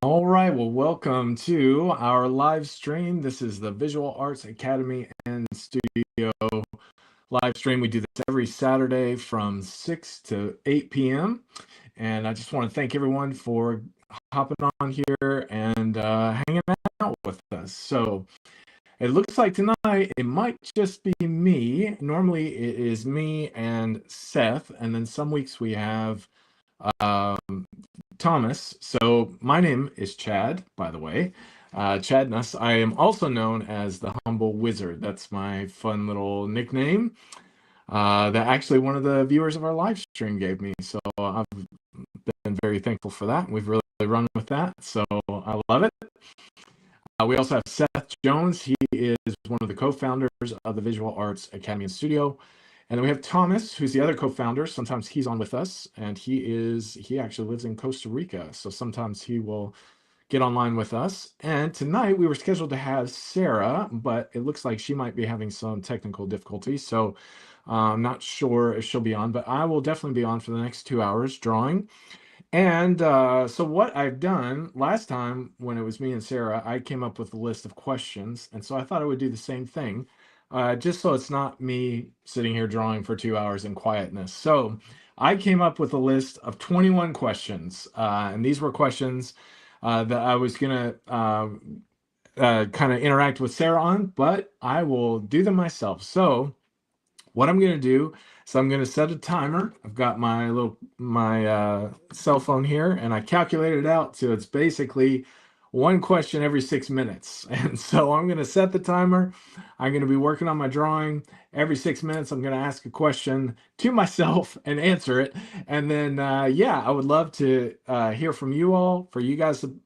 All right, well, welcome to our live stream. This is the Visual Arts Academy and Studio live stream. We do this every Saturday from 6 to 8 p.m. And I just want to thank everyone for hopping on here and hanging out with us. So it looks like tonight it might just be me. Normally it is me and Seth, and then some weeks we have um, Thomas. So my name is Chad, by the way. Chad Nuss. I am also known as the Humble Wizard. That's my fun little nickname that actually one of the viewers of our live stream gave me. So I've been very thankful for that. We've really run with that. So I love it. We also have Seth Jones. He is one of the co-founders of the Visual Arts Academy and Studio. And then we have Thomas, who's the other co-founder. Sometimes he's on with us, and he actually lives in Costa Rica. So sometimes he will get online with us. And tonight we were scheduled to have Sarah, but it looks like she might be having some technical difficulties. So I'm not sure if she'll be on, but I will definitely be on for the next 2 hours drawing. And so what I've done last time when it was me and Sarah, I came up with a list of questions. And so I thought I would do the same thing, just so it's not me sitting here drawing for 2 hours in quietness. So I came up with a list of 21 questions. And these were questions that I was going to kind of interact with Sarah on, but I will do them myself. So what I'm going to do is I'm going to set a timer. I've got my cell phone here, and I calculated it out. So it's basically one question every 6 minutes. And so I'm going to set the timer. I'm going to be working on my drawing. Every 6 minutes, I'm going to ask a question to myself and answer it. And then, yeah, I would love to hear from you all, for you guys to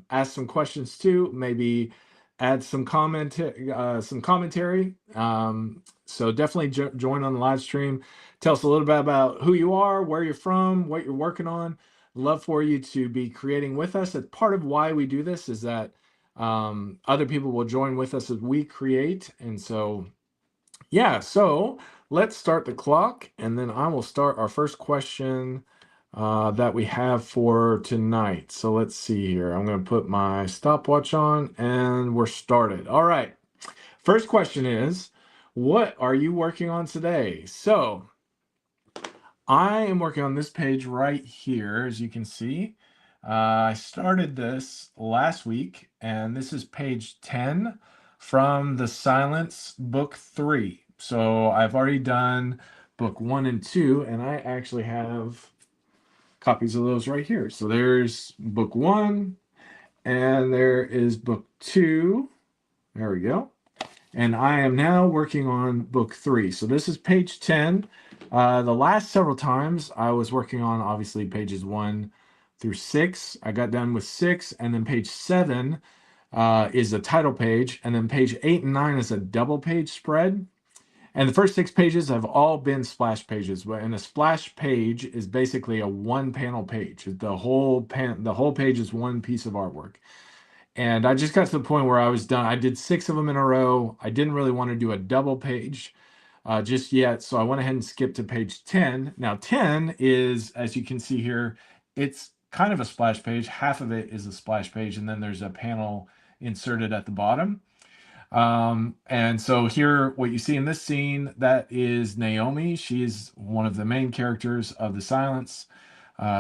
ask some questions too, maybe add some commentary. So definitely join on the live stream. Tell us a little bit about who you are, where you're from, what you're working on. Love for you to be creating with us. And part of why we do this is that other people will join with us as we create. And so, yeah, so let's start the clock, and then I will start our first question that we have for tonight. So let's see here. I'm going to put my stopwatch on, and we're started. All right. First question is, what are you working on today? So I am working on this page right here, as you can see. I started this last week, and this is page 10 from the Silence book 3. So I've already done book 1 and 2, and I actually have copies of those right here. So there's book 1, and there is book 2. There we go. And I am now working on book 3. So this is page 10. The last several times I was working on obviously pages 1 through 6. I got done with 6, and then page 7 is a title page, and then page 8 and 9 is a double page spread. And the first 6 pages have all been splash pages. And a splash page is basically a one-panel page. The whole page is one piece of artwork. And I just got to the point where I was done. I did 6 of them in a row. I didn't really want to do a double page just yet, so I went ahead and skipped to page 10. Now 10 is, as you can see here, it's kind of a splash page. Half of it is a splash page, and then there's a panel inserted at the bottom. And so here, what you see in this scene, that is Naomi. She's one of the main characters of The Silence.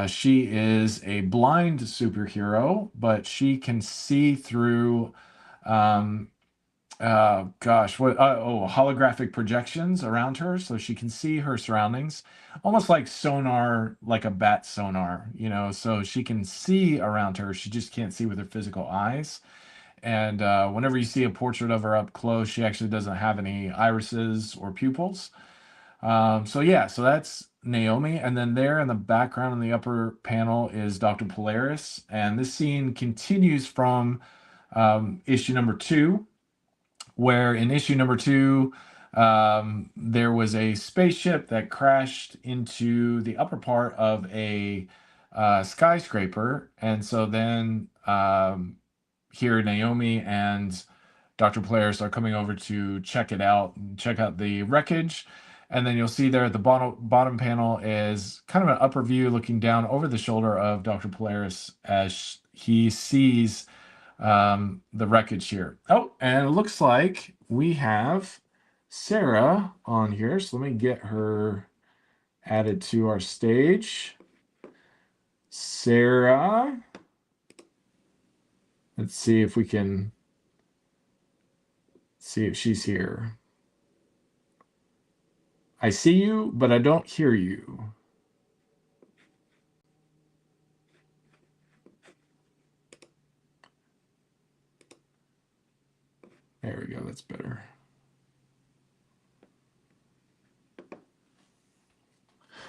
She is a blind superhero, but she can see through, holographic projections around her. So she can see her surroundings, almost like sonar, like a bat sonar, so she can see around her. She just can't see with her physical eyes. And whenever you see a portrait of her up close, she actually doesn't have any irises or pupils. So that's Naomi. And then there in the background in the upper panel is Dr. Polaris. And this scene continues from issue number 2, where in issue number 2, there was a spaceship that crashed into the upper part of a skyscraper. And so then here Naomi and Dr. Polaris are coming over to check it out, check out the wreckage. And then you'll see there at the bottom panel is kind of an upper view looking down over the shoulder of Dr. Polaris as he sees the wreckage here. Oh, and it looks like we have Sarah on here. So let me get her added to our stage. Sarah. Let's see if we can see if she's here. I see you, but I don't hear you. There we go. That's better.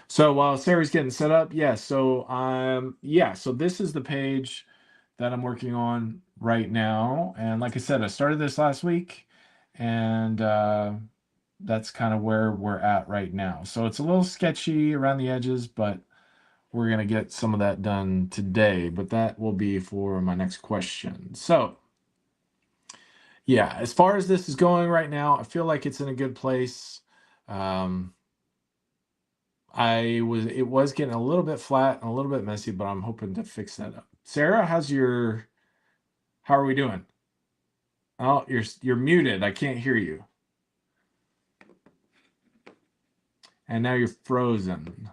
So while Sarah's getting set up, so this is the page that I'm working on right now. And like I said, I started this last week, and that's kind of where we're at right now. So it's a little sketchy around the edges, but we're going to get some of that done today, but that will be for my next question. So yeah, as far as this is going right now, I feel like it's in a good place. It was getting a little bit flat and a little bit messy, but I'm hoping to fix that up. Sarah, how are we doing? Oh, you're muted. I can't hear you. And now you're frozen.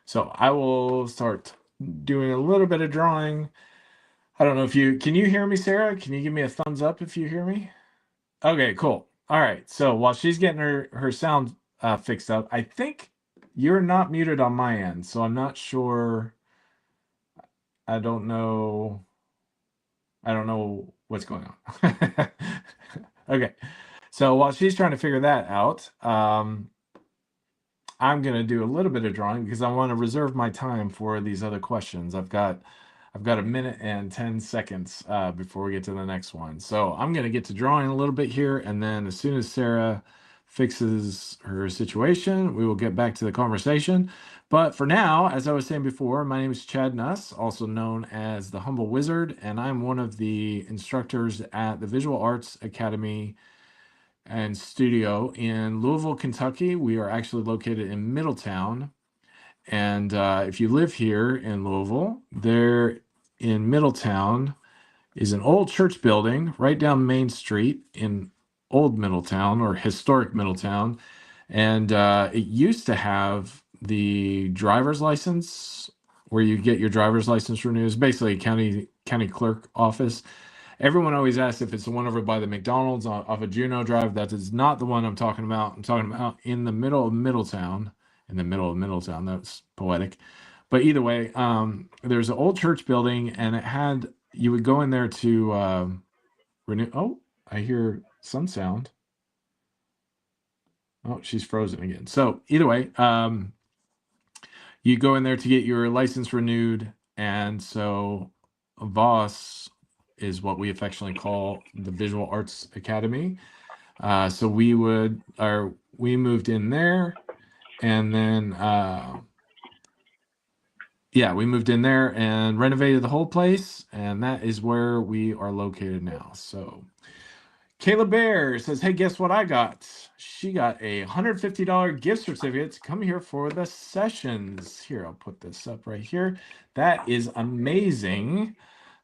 So I will start doing a little bit of drawing. I don't know if can you hear me, Sarah? Can you give me a thumbs up if you hear me? Okay, cool. All right. So while she's getting her sound fixed up, I think you're not muted on my end. So I'm not sure. I don't know what's going on. Okay. So while she's trying to figure that out, I'm going to do a little bit of drawing because I want to reserve my time for these other questions. I've got a minute and 10 seconds before we get to the next one. So I'm going to get to drawing a little bit here. And then as soon as Sarah fixes her situation, we will get back to the conversation. But for now, as I was saying before, my name is Chad Nuss, also known as the Humble Wizard. And I'm one of the instructors at the Visual Arts Academy and Studio in Louisville, Kentucky. We are actually located in Middletown. And if you live here in Louisville, there in Middletown is an old church building right down Main Street in old Middletown or historic Middletown. And it used to have the driver's license where you get your driver's license renewed. It's basically a county clerk office. Everyone always asks if it's the one over by the McDonald's off of Juneau Drive. That is not the one I'm talking about. I'm talking about in the middle of Middletown. In the middle of Middletown. That's poetic. But either way, there's an old church building, and you would go in there to renew. Oh, I hear some sound. Oh, she's frozen again. So either way, you go in there to get your license renewed, and so VAAS is what we affectionately call the Visual Arts Academy. So we moved in there, and then we moved in there and renovated the whole place, and that is where we are located now. So Kayla Bear says, hey, guess what I got? She got a $150 gift certificate to come here for the sessions. Here, I'll put this up right here. That is amazing.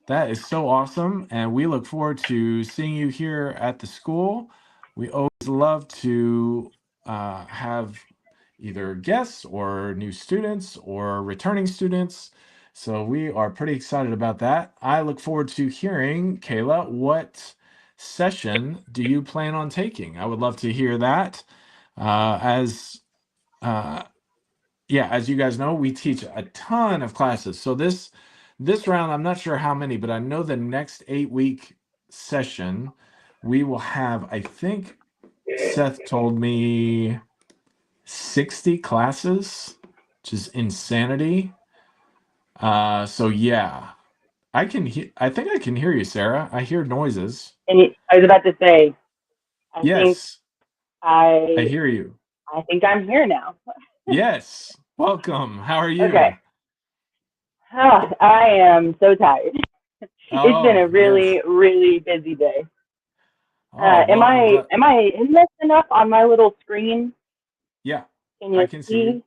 That is so awesome. And we look forward to seeing you here at the school. We always love to have either guests or new students or returning students. So we are pretty excited about that. I look forward to hearing, Kayla, what session do you plan on taking? I would love to hear that. As you guys know, we teach a ton of classes. So this round, I'm not sure how many, but I know the next 8-week session, we will have, I think Seth told me 60 classes. which is insanity. So yeah, I think I can hear you, Sarah. I hear noises. And I was about to say, I think Yes, I I hear you. I think I'm here now. Yes, welcome. How are Okay. you? I am so tired. It's been a Oh, yes. really, really busy day. Oh, Am well, I'm glad. I in this enough on my little screen? Yeah, Can I you can see you. see?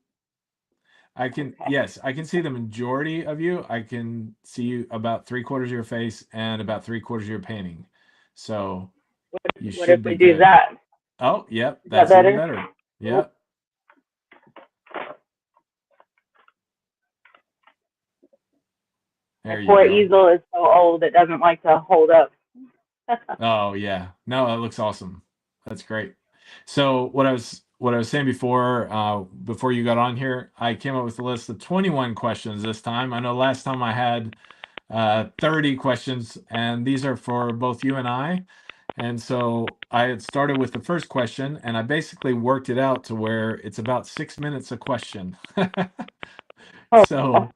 Okay. Yes, I can see the majority of you. I can see you about three-quarters of your face and about three-quarters of your painting. So you What if should be we do good. that? Oh, yep, Is that that's even better? better. Oh, Yep, my there you poor go. easel is so old it doesn't like to hold up. Oh, yeah. No, that looks awesome. That's great. So what I was saying before you got on here, I came up with a list of 21 questions this time. I know last time I had 30 questions, and these are for both you and I. And so I had started with the first question, and I basically worked it out to where it's about 6 minutes a question. Oh, So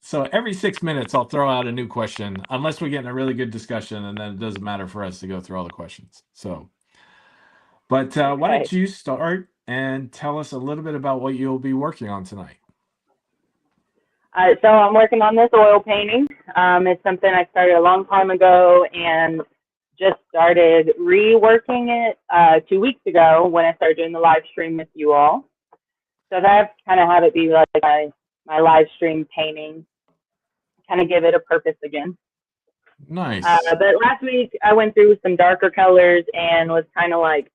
so every 6 minutes I'll throw out a new question, unless we get in a really good discussion, and then it doesn't matter for us to go through all the questions. So, but why okay. don't you start and tell us a little bit about what you'll be working on tonight? So I'm working on this oil painting. It's something I started a long time ago and just started reworking it 2 weeks ago when I started doing the live stream with you all. So that's kind of have it be like my live stream painting, kind of give it a purpose again. Nice. But last week I went through some darker colors and was kind of like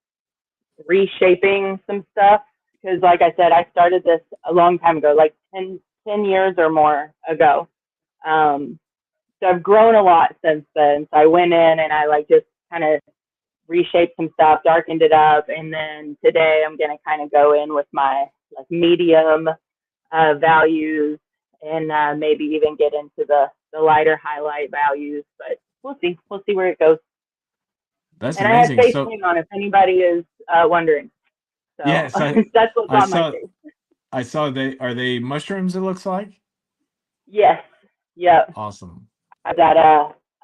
reshaping some stuff because, like I said, I started this a long time ago, like 10 years or more ago. Um, so I've grown a lot since then. So I went in and I like just kind of reshaped some stuff, darkened it up, and then today I'm gonna kind of go in with my like medium values and maybe even get into the lighter highlight values. But we'll see. We'll see where it goes. That's And I have amazing. face So, paint on if anybody is wondering. So yes, I that's what's I on my saw face. I saw they mushrooms, it looks like? Yes. Yep. Awesome. I was at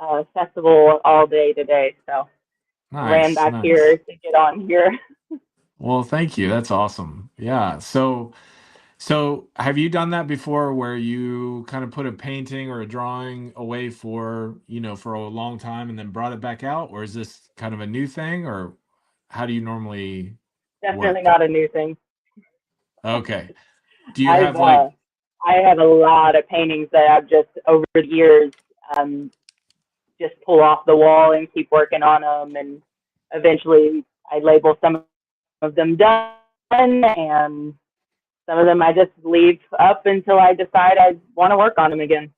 a festival all day today, so I ran Nice, back here nice. to get on here. Well, thank you. That's awesome. Yeah. So have you done that before where you kind of put a painting or a drawing away for a long time and then brought it back out? Or is this kind of a new thing, or how do you normally Definitely work? not a new thing. Okay. Do you I've have like, I have a lot of paintings that I've just over the years um, just pull off the wall and keep working on them, and eventually I label some of them done, and some of them I just leave up until I decide I want to work on them again.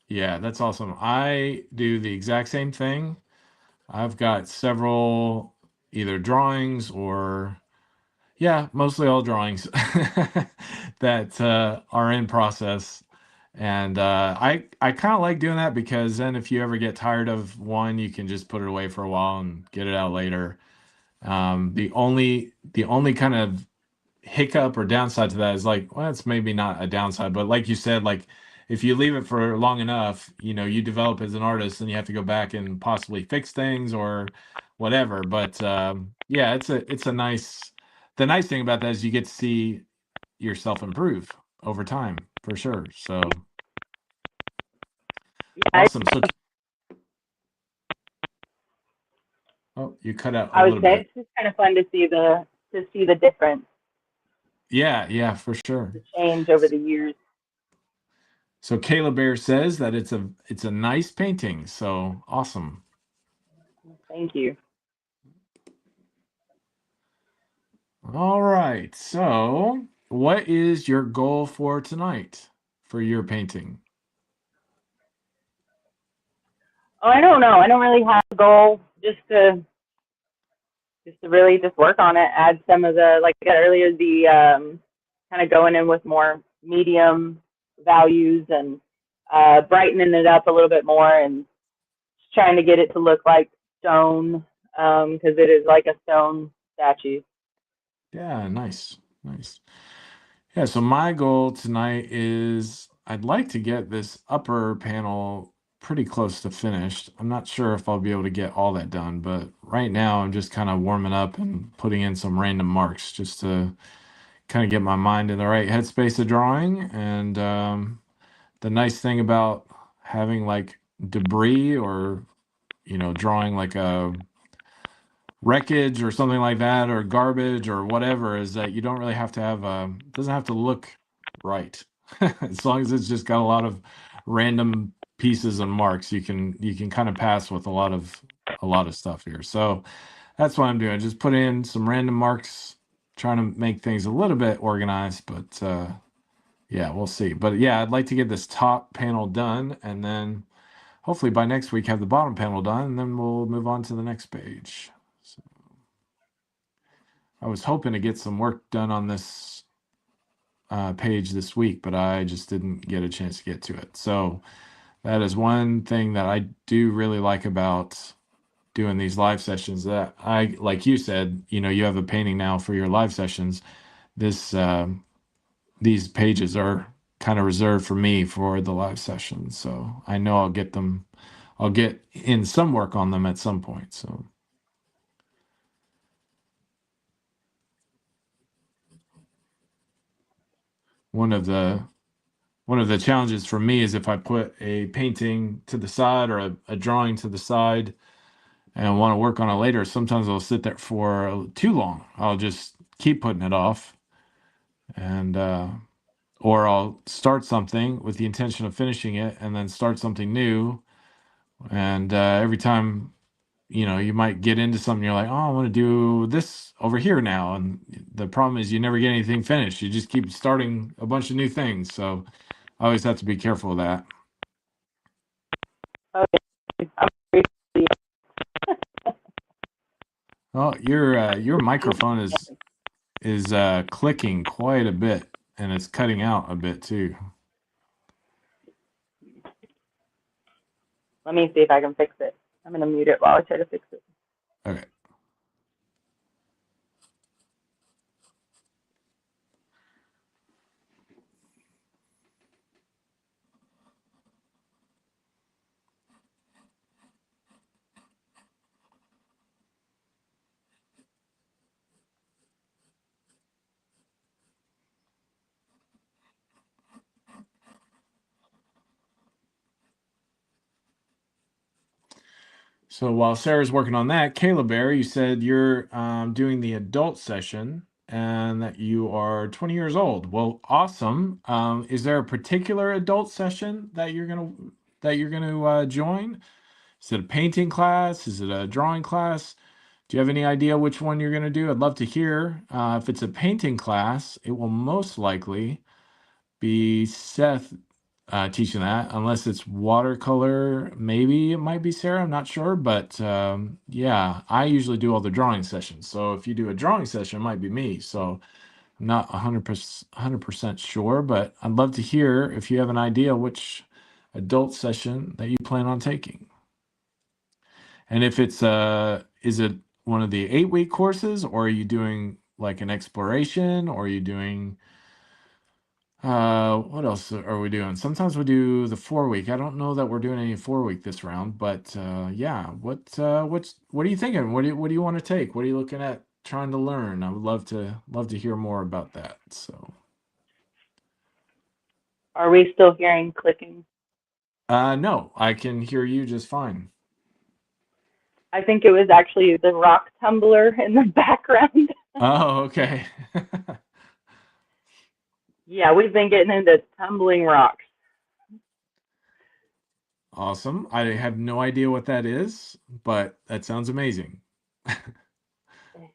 yeah, that's awesome. I do the exact same thing. I've got several either drawings or, yeah, mostly all drawings that are in process. And I kind of like doing that because then if you ever get tired of one, you can just put it away for a while and get it out later. The only kind of hiccup or downside to that is like, well, it's maybe not a downside, but like you said, like if you leave it for long enough, you develop as an artist and you have to go back and possibly fix things or whatever. But yeah, it's a nice the nice thing about that is you get to see yourself improve over time for sure. So I, awesome. So oh, you cut out a I would little say bit. it's just kind of fun to see the difference, Yeah, yeah, for sure. the change over the years. So Kayla Bear says that it's a nice painting. So awesome. Thank you. All right. So, what is your goal for tonight for your painting? Oh, I don't know. I don't really have a goal. Just to really just work on it. Add some of the like I said earlier, the kind of going in with more medium values and brightening it up a little bit more and just trying to get it to look like stone because it is like a stone statue. Yeah, nice. Nice. Yeah, so my goal tonight is I'd like to get this upper panel pretty close to finished. I'm not sure if I'll be able to get all that done, but right now I'm just kind of warming up and putting in some random marks just to kind of get my mind in the right headspace of drawing. And the nice thing about having like debris or, drawing like a wreckage or something like that, or garbage or whatever, is that you don't really have to have doesn't have to look right. As long as it's just got a lot of random pieces and marks, you can kind of pass with a lot of stuff here. So that's what I'm doing, just put in some random marks, trying to make things a little bit organized. But yeah, we'll see. But yeah, I'd like to get this top panel done, and then hopefully by next week have the bottom panel done, and then we'll move on to the next page. So I was hoping to get some work done on this page this week, but I just didn't get a chance to get to it. So that is one thing that I do really like about doing these live sessions, that I, like you said, you have a painting now for your live sessions. These pages are kind of reserved for me for the live sessions. So I know I'll get in some work on them at some point. So one of the challenges for me is if I put a painting to the side or a drawing to the side and I want to work on it later, sometimes I'll sit there for too long. I'll just keep putting it off, and or I'll start something with the intention of finishing it and then start something new. And every time, you might get into something, you're like, oh, I want to do this over here now. And the problem is you never get anything finished. You just keep starting a bunch of new things. So I always have to be careful of that. Okay. I'm pretty- Oh, your microphone is clicking quite a bit, and it's cutting out a bit too. Let me see if I can fix it. I'm gonna mute it while I try to fix it. Okay. So while Sarah's working on that, Kayla Bear, you said you're doing the adult session and that you are 20 years old. Well, awesome. Is there a particular adult session that you're gonna join? Is it a painting class? Is it a drawing class? Do you have any idea which one you're gonna do? I'd love to hear. If it's a painting class, it will most likely be Seth teaching that, unless it's watercolor. Maybe it might be Sarah. I'm not sure, but yeah, I usually do all the drawing sessions. So if you do a drawing session, it might be me. So I'm not 100% sure, but I'd love to hear if you have an idea which adult session that you plan on taking. And if it's is it one of the 8-week courses, or are you doing like an exploration, or are you doing what else are we doing? Sometimes we do the 4-week. I don't know that we're doing any 4-week this round, but yeah. What are you thinking? What do you want to take? What are you looking at trying to learn? I would love to hear more about that. So Are we still hearing clicking? no, I can hear you just fine. I think it was actually the rock tumbler in the background. Oh, okay. Yeah, we've been getting into tumbling rocks. Awesome. I have no idea what that is, but that sounds amazing.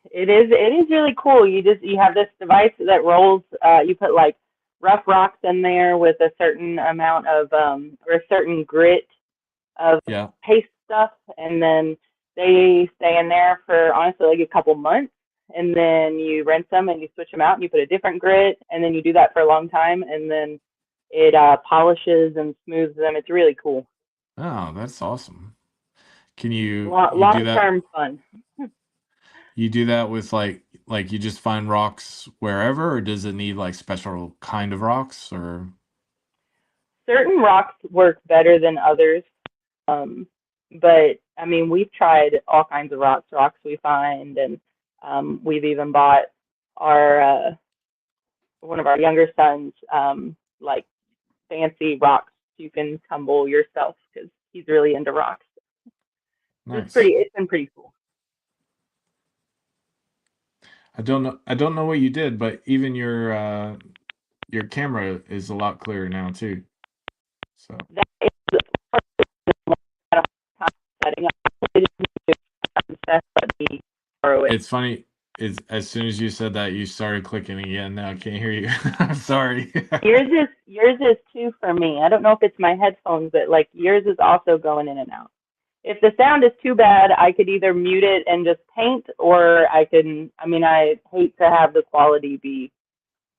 It is really cool. You have this device that rolls. You put like rough rocks in there with a certain amount of or a certain grit of Yeah. paste stuff, and then they stay in there for honestly like a couple months, and then you rinse them and you switch them out and you put a different grit, and then you do that for a long time, and then it polishes and smooths them. It's really cool. Oh, that's awesome. Can you do Long that? term fun. You do that with like you just find rocks wherever, or does it need like special kind of rocks or Certain rocks work better than others. Um, but I mean, we've tried all kinds of rocks we find, and we've even bought our one of our younger sons like fancy rocks you can tumble yourself because he's really into rocks. It's nice? pretty. It's been pretty cool. I don't know what you did, but even your camera is a lot clearer now too. So That is part of the time setting up. It is let me borrow it. it's funny. It's as soon as you said that you started clicking again. Now I can't hear you. I'm sorry. Yours is too for me. I don't know if it's my headphones, but like yours is also going in and out. If the sound is too bad, I could either mute it and just paint, or I can. I mean, I hate to have the quality be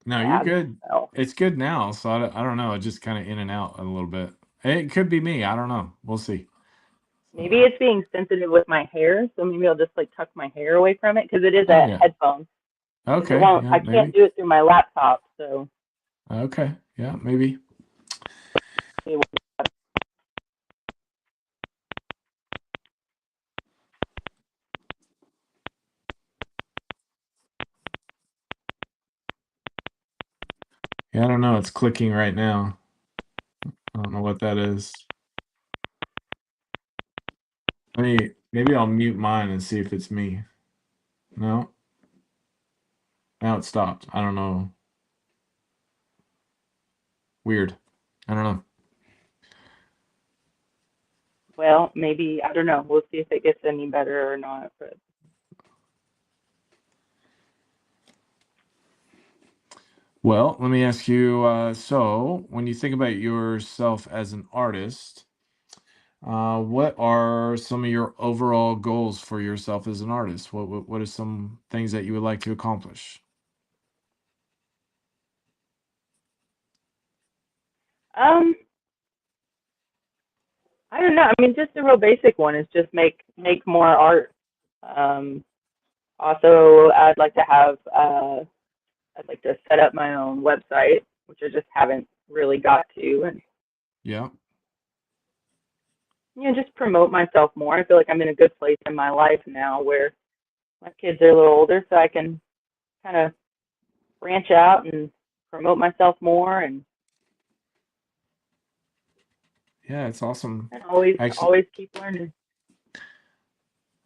No, you're bad. good. So It's good now. So I don't know. It just kind of in and out a little bit. It could be me. I don't know. We'll see. maybe So, it's being sensitive with my hair. So maybe I'll just like tuck my hair away from it because it is oh a yeah. headphone. Because it Okay. won't. Yeah. I can't Maybe. do it through my laptop. So Okay. Yeah. Maybe. Yeah. I don't know. It's clicking right now. I don't know what that is. Maybe I'll mute mine and see if it's me. No. Now it stopped. I don't know. Weird. I don't know. well, maybe I don't know. We'll see if it gets any better or not. But Well, let me ask you. So, when you think about yourself as an artist, what are some of your overall goals for yourself as an artist? What are some things that you would like to accomplish? um, I don't know. I mean, just a real basic one is just make more art. Um, also, I'd like to set up my own website, which I just haven't really got to, and Yeah. just promote myself more. I feel like I'm in a good place in my life now where my kids are a little older, so I can kind of branch out and promote myself more, Yeah, it's awesome. and always Actually, always keep learning.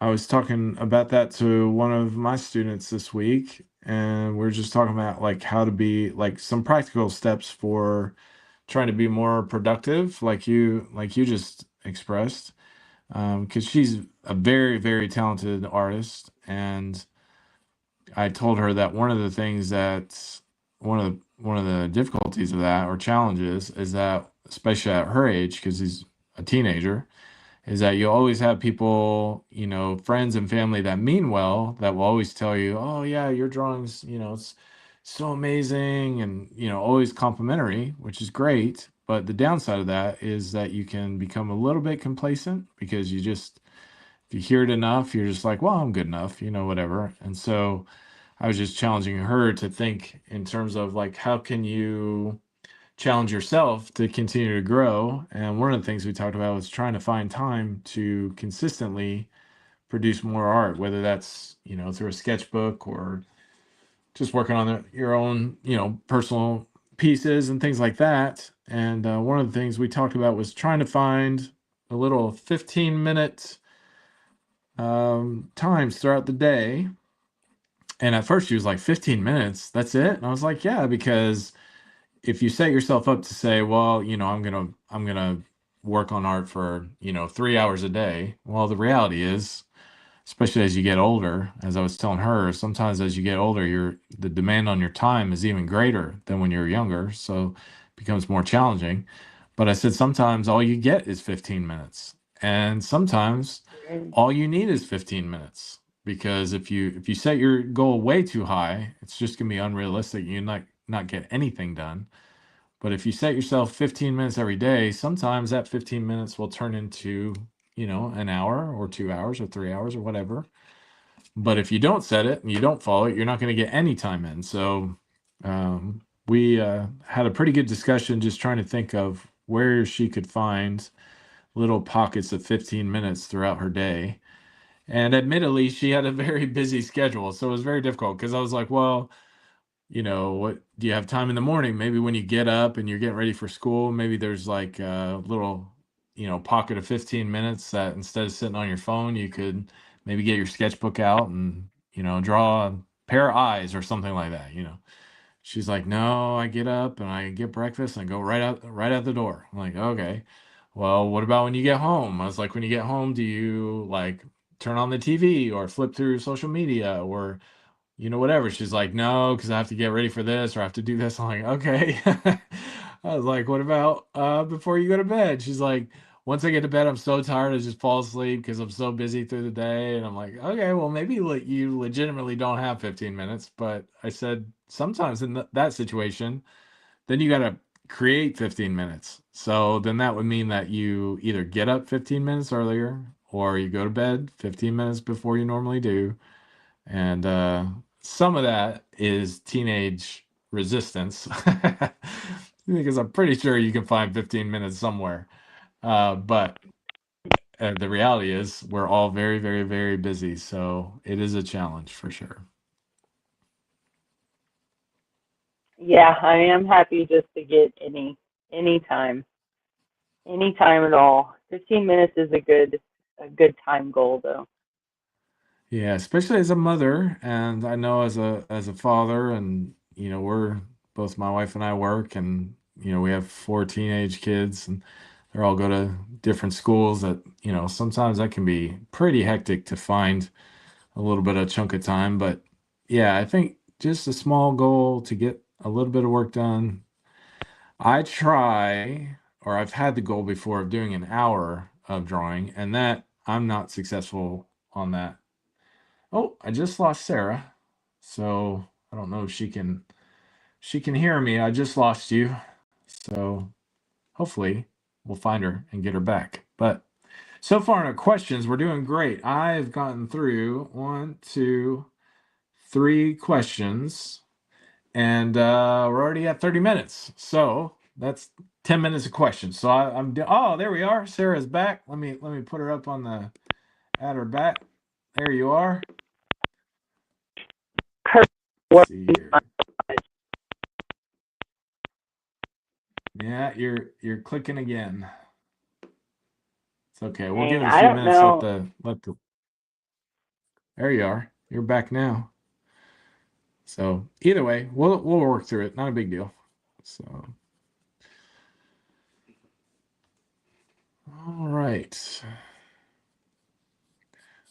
I was talking about that to one of my students this week, and we're just talking about like how to be like some practical steps for trying to be more productive, like you just expressed. Because she's a very, very talented artist, and I told her that one of the things that one of the difficulties of that or challenges is that, especially at her age, because he's a teenager, is that you always have people, friends and family that mean well, that will always tell you, "Oh yeah, your drawings, it's so amazing," and always complimentary, which is great. But the downside of that is that you can become a little bit complacent because if you hear it enough, you're just like, "Well, I'm good enough," whatever. And so I was just challenging her to think in terms of like, how can you challenge yourself to continue to grow? And one of the things we talked about was trying to find time to consistently produce more art, whether that's, through a sketchbook or just working on your own, personal pieces and things like that. And one of the things we talked about was trying to find a little 15-minute times throughout the day. And at first she was like, 15 minutes, that's it? And I was like, yeah, because if you set yourself up to say, well, I'm gonna work on art for 3 hours a day. Well, the reality is, especially as you get older, as I was telling her, sometimes as you get older, the demand on your time is even greater than when you're younger, so it becomes more challenging. But I said sometimes all you get is 15 minutes, and sometimes all you need is 15 minutes. Because if you set your goal way too high, it's just gonna be unrealistic. You not get anything done. But if you set yourself 15 minutes every day, sometimes that 15 minutes will turn into, an hour or 2 hours or 3 hours or whatever. But if you don't set it and you don't follow it, you're not going to get any time in. So we had a pretty good discussion just trying to think of where she could find little pockets of 15 minutes throughout her day. And admittedly, she had a very busy schedule. So it was very difficult because I was like, well, what do you have time in the morning? Maybe when you get up and you're getting ready for school, maybe there's like a little, pocket of 15 minutes that instead of sitting on your phone, you could maybe get your sketchbook out and, draw a pair of eyes or something like that. She's like, no, I get up and I get breakfast and I go right out the door. I'm like, okay, well, what about when you get home? I was like, when you get home, do you like turn on the TV or flip through social media or whatever. She's like, no, because I have to get ready for this or I have to do this. I'm like, okay. I was like, what about before you go to bed? She's like, once I get to bed, I'm so tired, I just fall asleep because I'm so busy through the day. And I'm like, okay, well, maybe you legitimately don't have 15 minutes. But I said, sometimes in that situation, then you got to create 15 minutes. So then that would mean that you either get up 15 minutes earlier or you go to bed 15 minutes before you normally do. And some of that is teenage resistance because I'm pretty sure you can find 15 minutes somewhere. But the reality is we're all very, very, very busy. So it is a challenge for sure. Yeah, I am happy just to get any time, any time at all. 15 minutes is a good time goal though. Yeah, especially as a mother, and I know as a father, and we're both my wife and I work, and we have four teenage kids, and they all go to different schools. That sometimes that can be pretty hectic to find a little bit of chunk of time. But yeah, I think just a small goal to get a little bit of work done. I try, or I've had the goal before of doing an hour of drawing, and that I'm not successful on that. Oh, I just lost Sarah. So I don't know if she can hear me. I just lost you. So hopefully we'll find her and get her back. But so far in our questions, we're doing great. I've gotten through 1, 2, 3 questions, and we're already at 30 minutes. So that's 10 minutes of questions. So oh, there we are. Sarah's back. Let me put her up on the add her back. There you are. Let's see here. Yeah, you're clicking again. It's okay. We'll give it a I few don't minutes. know. There you are. You're back now. So either way, we'll work through it. Not a big deal. So all right.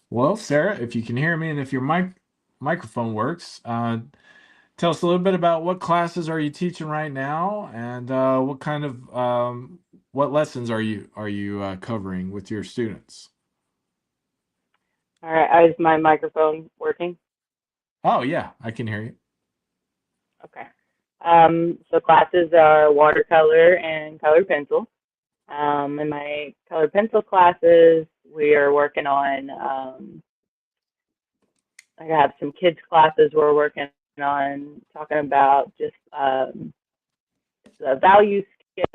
Well, Sarah, if you can hear me and if your microphone works, tell us a little bit about what classes are you teaching right now, and what kind of what lessons are you covering with your students? All right, is my microphone working? Oh yeah, I can hear you. Okay. So classes are watercolor and colored pencil. In my colored pencil classes, we are working on, I have some kids classes we're working on talking about just the value scale,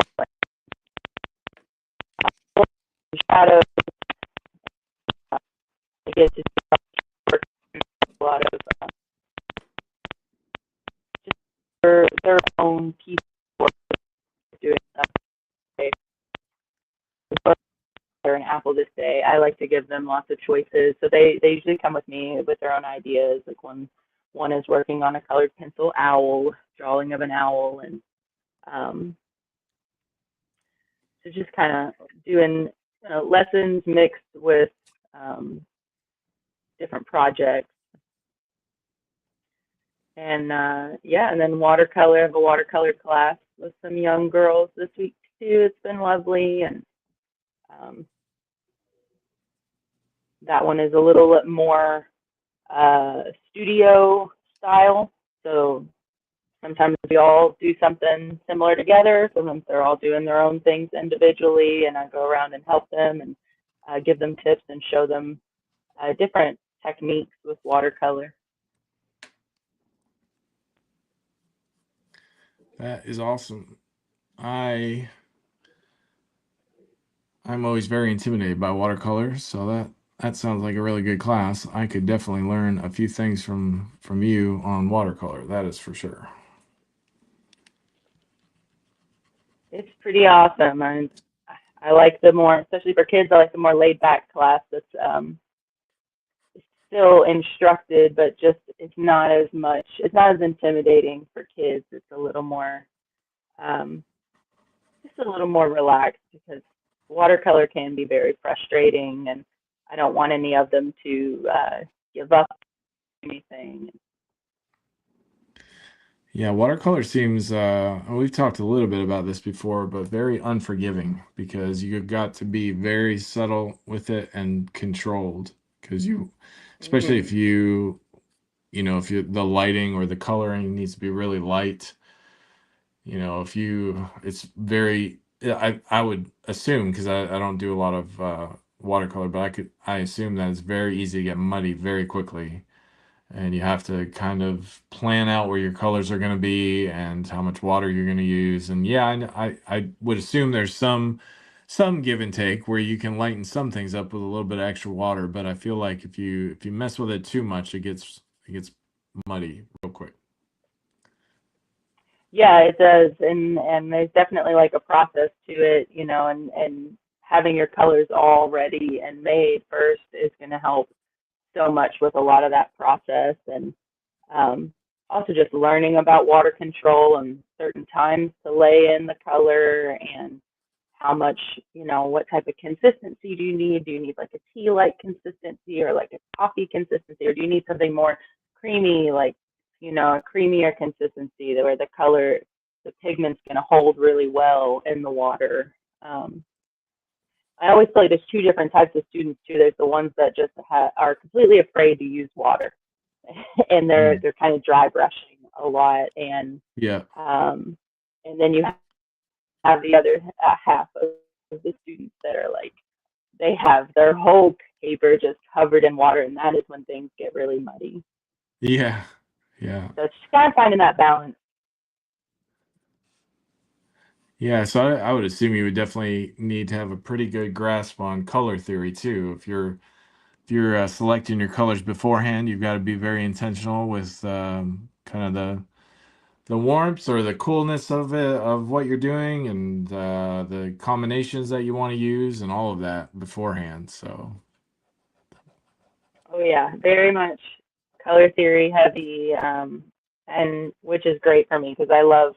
like shadows. I get to work a lot of just their own piece of work doing stuff. Or an apple this day. I like to give them lots of choices. So they usually come with me with their own ideas. Like one is working on a colored pencil owl, drawing of an owl, and so just kind of doing lessons mixed with different projects. And yeah, and then watercolor. I have a watercolor class with some young girls this week too. It's been lovely, and um, that one is a little bit more studio style. So sometimes we all do something similar together. Sometimes they're all doing their own things individually, and I go around and help them and give them tips and show them different techniques with watercolor. That is awesome. I'm always very intimidated by watercolor, so that sounds like a really good class. I could definitely learn a few things from you on watercolor. That is for sure. It's pretty awesome, and I like the more, especially for kids, I like the more laid back class that's still instructed, but just it's not as much, it's not as intimidating for kids. It's a little more, um, just a little more relaxed because watercolor can be very frustrating, and I don't want any of them to give up anything. Yeah, watercolor seems, we've talked a little bit about this before, but very unforgiving because you've got to be very subtle with it and controlled because especially Mm-hmm. if if the lighting or the coloring needs to be really light, it's very, yeah, I would assume, because I don't do a lot of watercolor, but I assume that it's very easy to get muddy very quickly. And you have to kind of plan out where your colors are going to be and how much water you're going to use. And yeah, I would assume there's some give and take where you can lighten some things up with a little bit of extra water. But I feel like if you mess with it too much, it gets muddy real quick. Yeah, it does, and there's definitely like a process to it, you know, and having your colors all ready and made first is going to help so much with a lot of that process, and um, also just learning about water control and certain times to lay in the color and how much, you know, what type of consistency do you need? Do you need like a tea-like consistency or like a coffee consistency, or do you need something more creamy, like, you know, a creamier consistency where the color, the pigment's going to hold really well in the water? Um, I always say there's two different types of students too. There's the ones that just are completely afraid to use water, and Mm. they're kind of dry brushing a lot, Yeah. um, and then you have the other half of the students that are like they have their whole paper just covered in water, and that is when things get really muddy. Yeah. Yeah. So it's just kind of finding that balance. Yeah, so I would assume you would definitely need to have a pretty good grasp on color theory too. If you're selecting your colors beforehand, you've got to be very intentional with kind of the warmth or the coolness of it, of what you're doing, and the combinations that you want to use and all of that beforehand. So Oh yeah, very much color theory heavy, and which is great for me because I love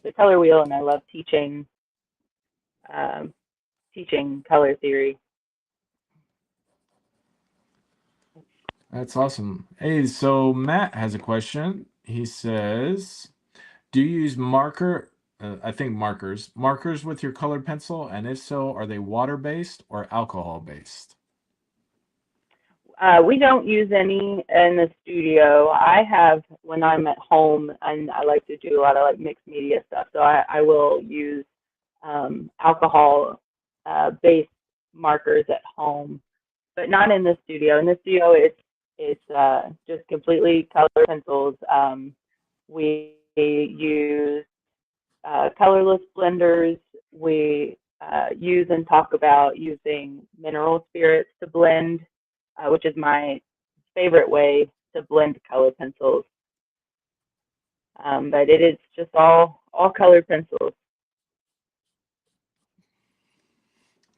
the color wheel and I love um, teaching color theory. that's awesome. Hey, so Matt has a question. He says, do you use I think markers with your colored pencil? And if so, are they water-based or alcohol-based? We don't use any in the studio. I have when I'm at home, and I like to do a lot of like mixed media stuff. So I will use alcohol based markers at home, but not in the studio. In the studio, it's just completely color pencils. We use colorless blenders. We use and talk about using mineral spirits to blend, which is my favorite way to blend color pencils. But it is just all colored pencils.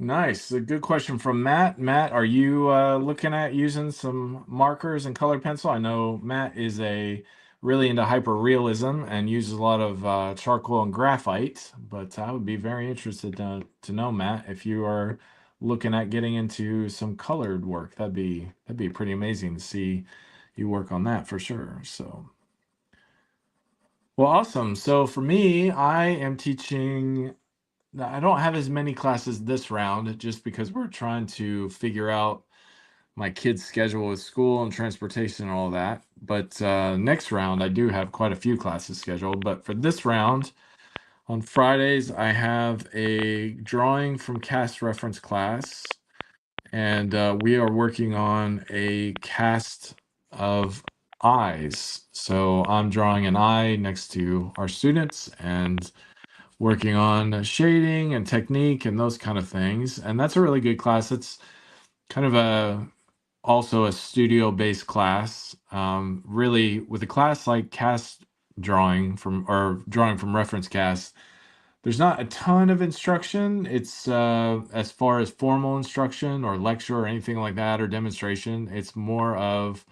Nice. A good question from Matt. Matt, are you looking at using some markers and colored pencil? I know Matt is a really into hyper realism and uses a lot of charcoal and graphite, but I would be very interested to know, Matt, if you are looking at getting into some colored work. That'd be pretty amazing to see you work on that for sure. So, well, awesome. So for me, I am teaching. I don't have as many classes this round just because we're trying to figure out my kids' schedule with school and transportation and all that. But next round, I do have quite a few classes scheduled. But for this round, on Fridays, I have a drawing from cast reference class. and we are working on a cast of eyes. So I'm drawing an eye next to our students and working on shading and technique and those kind of things. And that's a really good class. It's kind of also a studio-based class. Really, with a class like cast drawing from reference cast, there's not a ton of instruction. It's as far as formal instruction or lecture or anything like that or demonstration. It's more of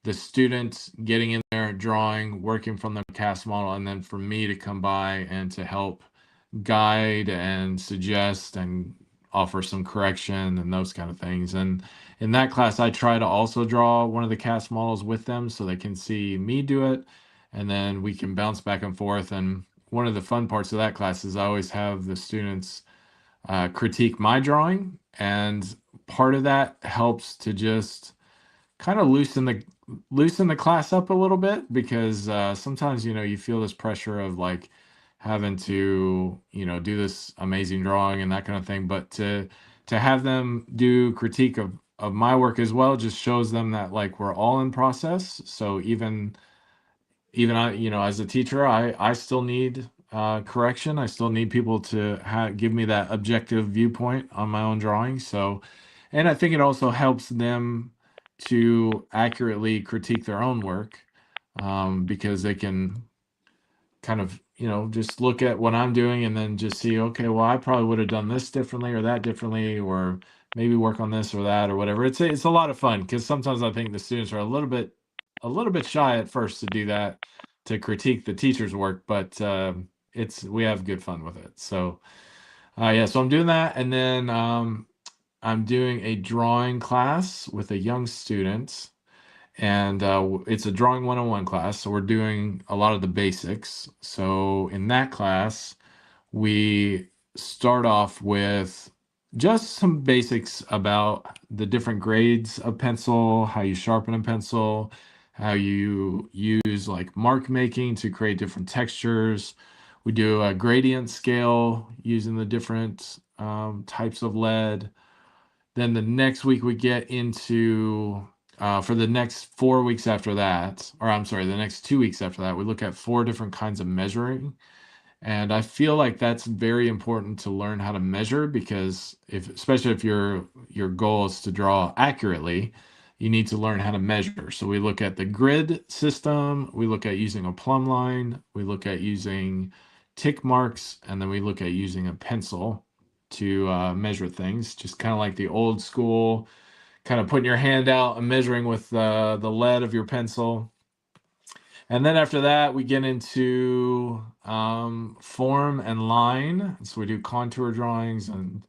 the students getting in there, drawing, working from the cast model, and then for me to come by and to help guide and suggest and offer some correction and those kind of things. And in that class, I try to also draw one of the cast models with them so they can see me do it, and then we can bounce back and forth. And one of the fun parts of that class is I always have the students critique my drawing, and part of that helps to just kind of loosen the class up a little bit, because sometimes you feel this pressure of like having to do this amazing drawing and that kind of thing, but to have them do critique of my work as well just shows them that like we're all in process. So even I, as a teacher, I still need correction. I still need people to give me that objective viewpoint on my own drawing. So, and I think it also helps them to accurately critique their own work, because they can kind of just look at what I'm doing and then just see, okay, well, I probably would have done this differently or that differently, or maybe work on this or that or whatever. It's a lot of fun, because sometimes I think the students are a little bit shy at first to do that, to critique the teacher's work, but we have good fun with it. So yeah, so I'm doing that, and then I'm doing a drawing class with a young student, and it's a drawing 101 class, so we're doing a lot of the basics. So in that class, we start off with just some basics about the different grades of pencil, how you sharpen a pencil, how you use like mark making to create different textures. We do a gradient scale using the different types of lead. Then the next week we get into, for the next 4 weeks after that, or I'm sorry, the next 2 weeks after that, we look at 4 different kinds of measuring. And I feel like that's very important to learn how to measure, because especially if your goal is to draw accurately, you need to learn how to measure. So we look at the grid system, we look at using a plumb line, we look at using tick marks, and then we look at using a pencil to measure things, just kind of like the old school, kind of putting your hand out and measuring with the lead of your pencil. And then after that, we get into form and line. So we do contour drawings, and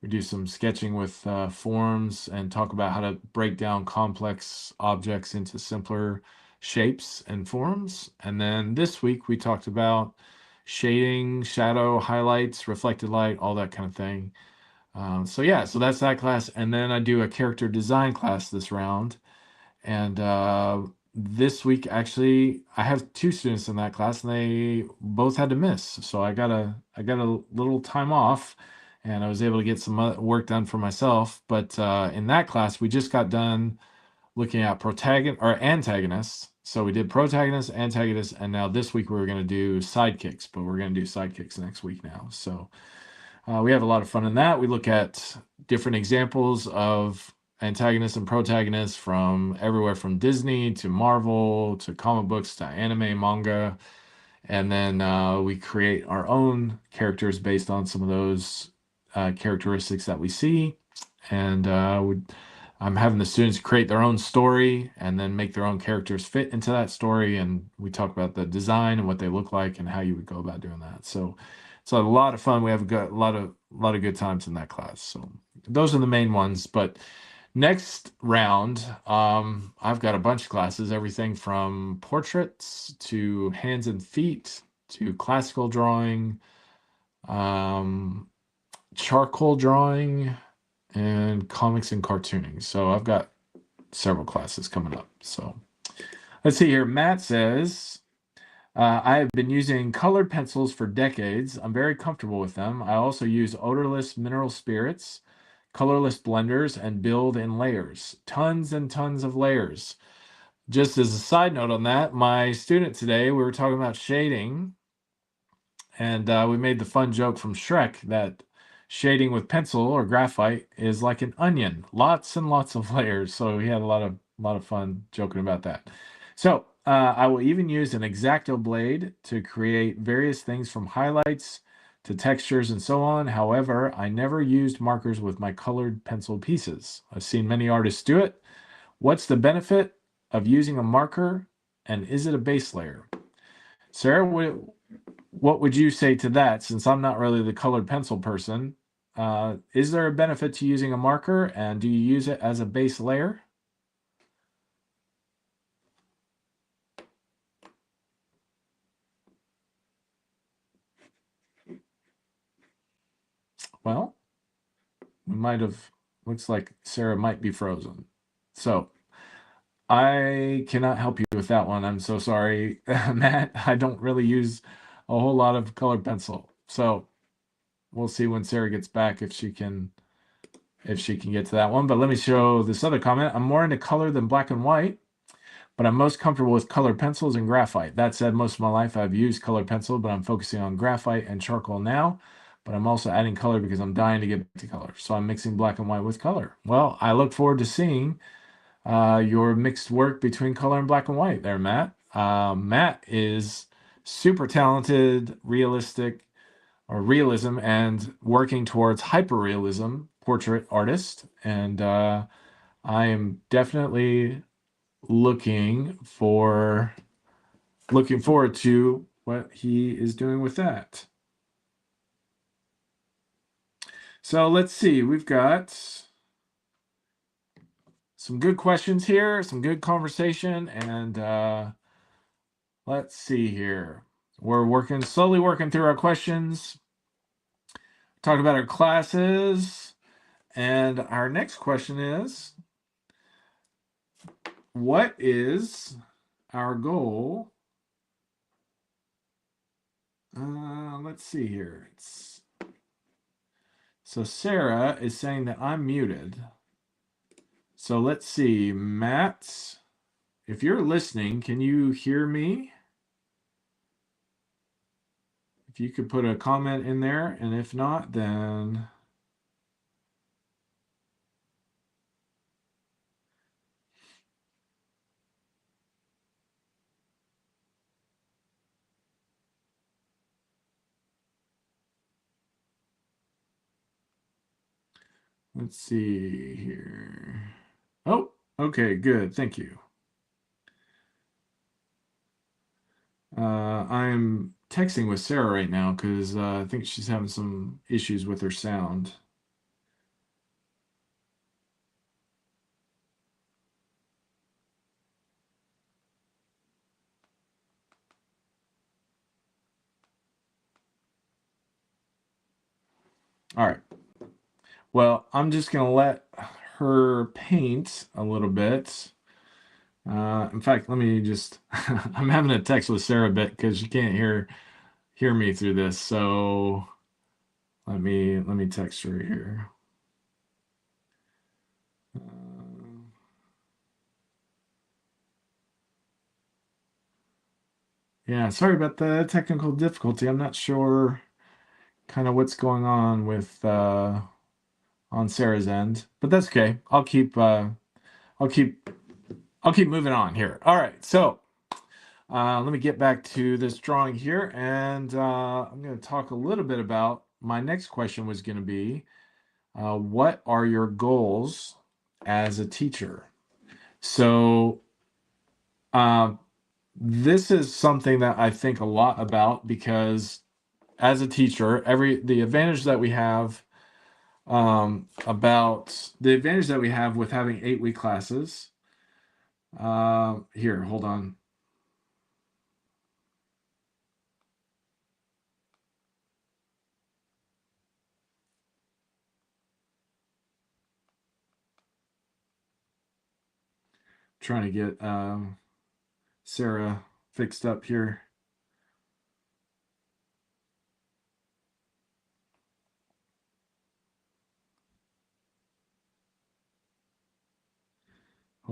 we do some sketching with forms, and talk about how to break down complex objects into simpler shapes and forms. And then this week we talked about shading, shadow, highlights, reflected light, all that kind of thing. So yeah, so that's that class. And then I do a character design class this round. And this week, actually, I have 2 students in that class, and they both had to miss. So I got a little time off, and I was able to get some work done for myself. But in that class, we just got done looking at protagonist or antagonists. So we did protagonists, antagonists, and now this week we were going to do sidekicks, but we're going to do sidekicks next week now. So we have a lot of fun in that. We look at different examples of antagonists and protagonists from everywhere from Disney to Marvel to comic books to anime, manga. And then we create our own characters based on some of those characteristics that we see. And I'm having the students create their own story and then make their own characters fit into that story. And we talk about the design and what they look like and how you would go about doing that. So it's a lot of fun. We have a lot of good times in that class. So those are the main ones. But next round, I've got a bunch of classes, everything from portraits to hands and feet to classical drawing, charcoal drawing, and comics and cartooning. So I've got several classes coming up. So let's see here. Matt says, I have been using colored pencils for decades. I'm very comfortable with them. I also use odorless mineral spirits, colorless blenders and build in layers. Tons and tons of layers. Just as a side note on that, my student today, we were talking about shading, and we made the fun joke from Shrek that shading with pencil or graphite is like an onion, lots and lots of layers. So we had a lot of fun joking about that. So I will even use an X-Acto blade to create various things from highlights to textures and so on. However, I never used markers with my colored pencil pieces. I've seen many artists do it. What's the benefit of using a marker, and is it a base layer? Sarah, what would you say to that, since I'm not really the colored pencil person? Is there a benefit to using a marker, and do you use it as a base layer? Well, we might have, looks like Sarah might be frozen. So I cannot help you with that one. I'm so sorry, Matt. I don't really use a whole lot of colored pencil. So we'll see when Sarah gets back if she can get to that one. But let me show this other comment. I'm more into color than black and white, but I'm most comfortable with colored pencils and graphite. That said, most of my life I've used colored pencil, but I'm focusing on graphite and charcoal now. But I'm also adding color because I'm dying to get back to color. So I'm mixing black and white with color. Well, I look forward to seeing your mixed work between color and black and white there, Matt. Matt is super talented, realistic, or realism, and working towards hyperrealism portrait artist. And I am definitely looking forward to what he is doing with that. So let's see, we've got some good questions here, some good conversation, and let's see here. We're slowly working through our questions, talk about our classes, and our next question is, what is our goal? Let's see here. So Sarah is saying that I'm muted. So let's see, Matt, if you're listening, can you hear me? If you could put a comment in there, and if not, then let's see here. Oh, okay, good. Thank you. I'm texting with Sarah right now because I think she's having some issues with her sound. All right. Well, I'm just going to let her paint a little bit. In fact, let me just, I'm having a text with Sarah a bit because she can't hear me through this. So let me text her here. Yeah, sorry about the technical difficulty. I'm not sure kind of what's going on with on Sarah's end, but that's okay. I'll keep moving on here. All right, so let me get back to this drawing here, and I'm going to talk a little bit about my next question was going to be, what are your goals as a teacher? So this is something that I think a lot about because as a teacher, the advantage that we have with having 8-week classes. Here, hold on. Trying to get Sarah fixed up here.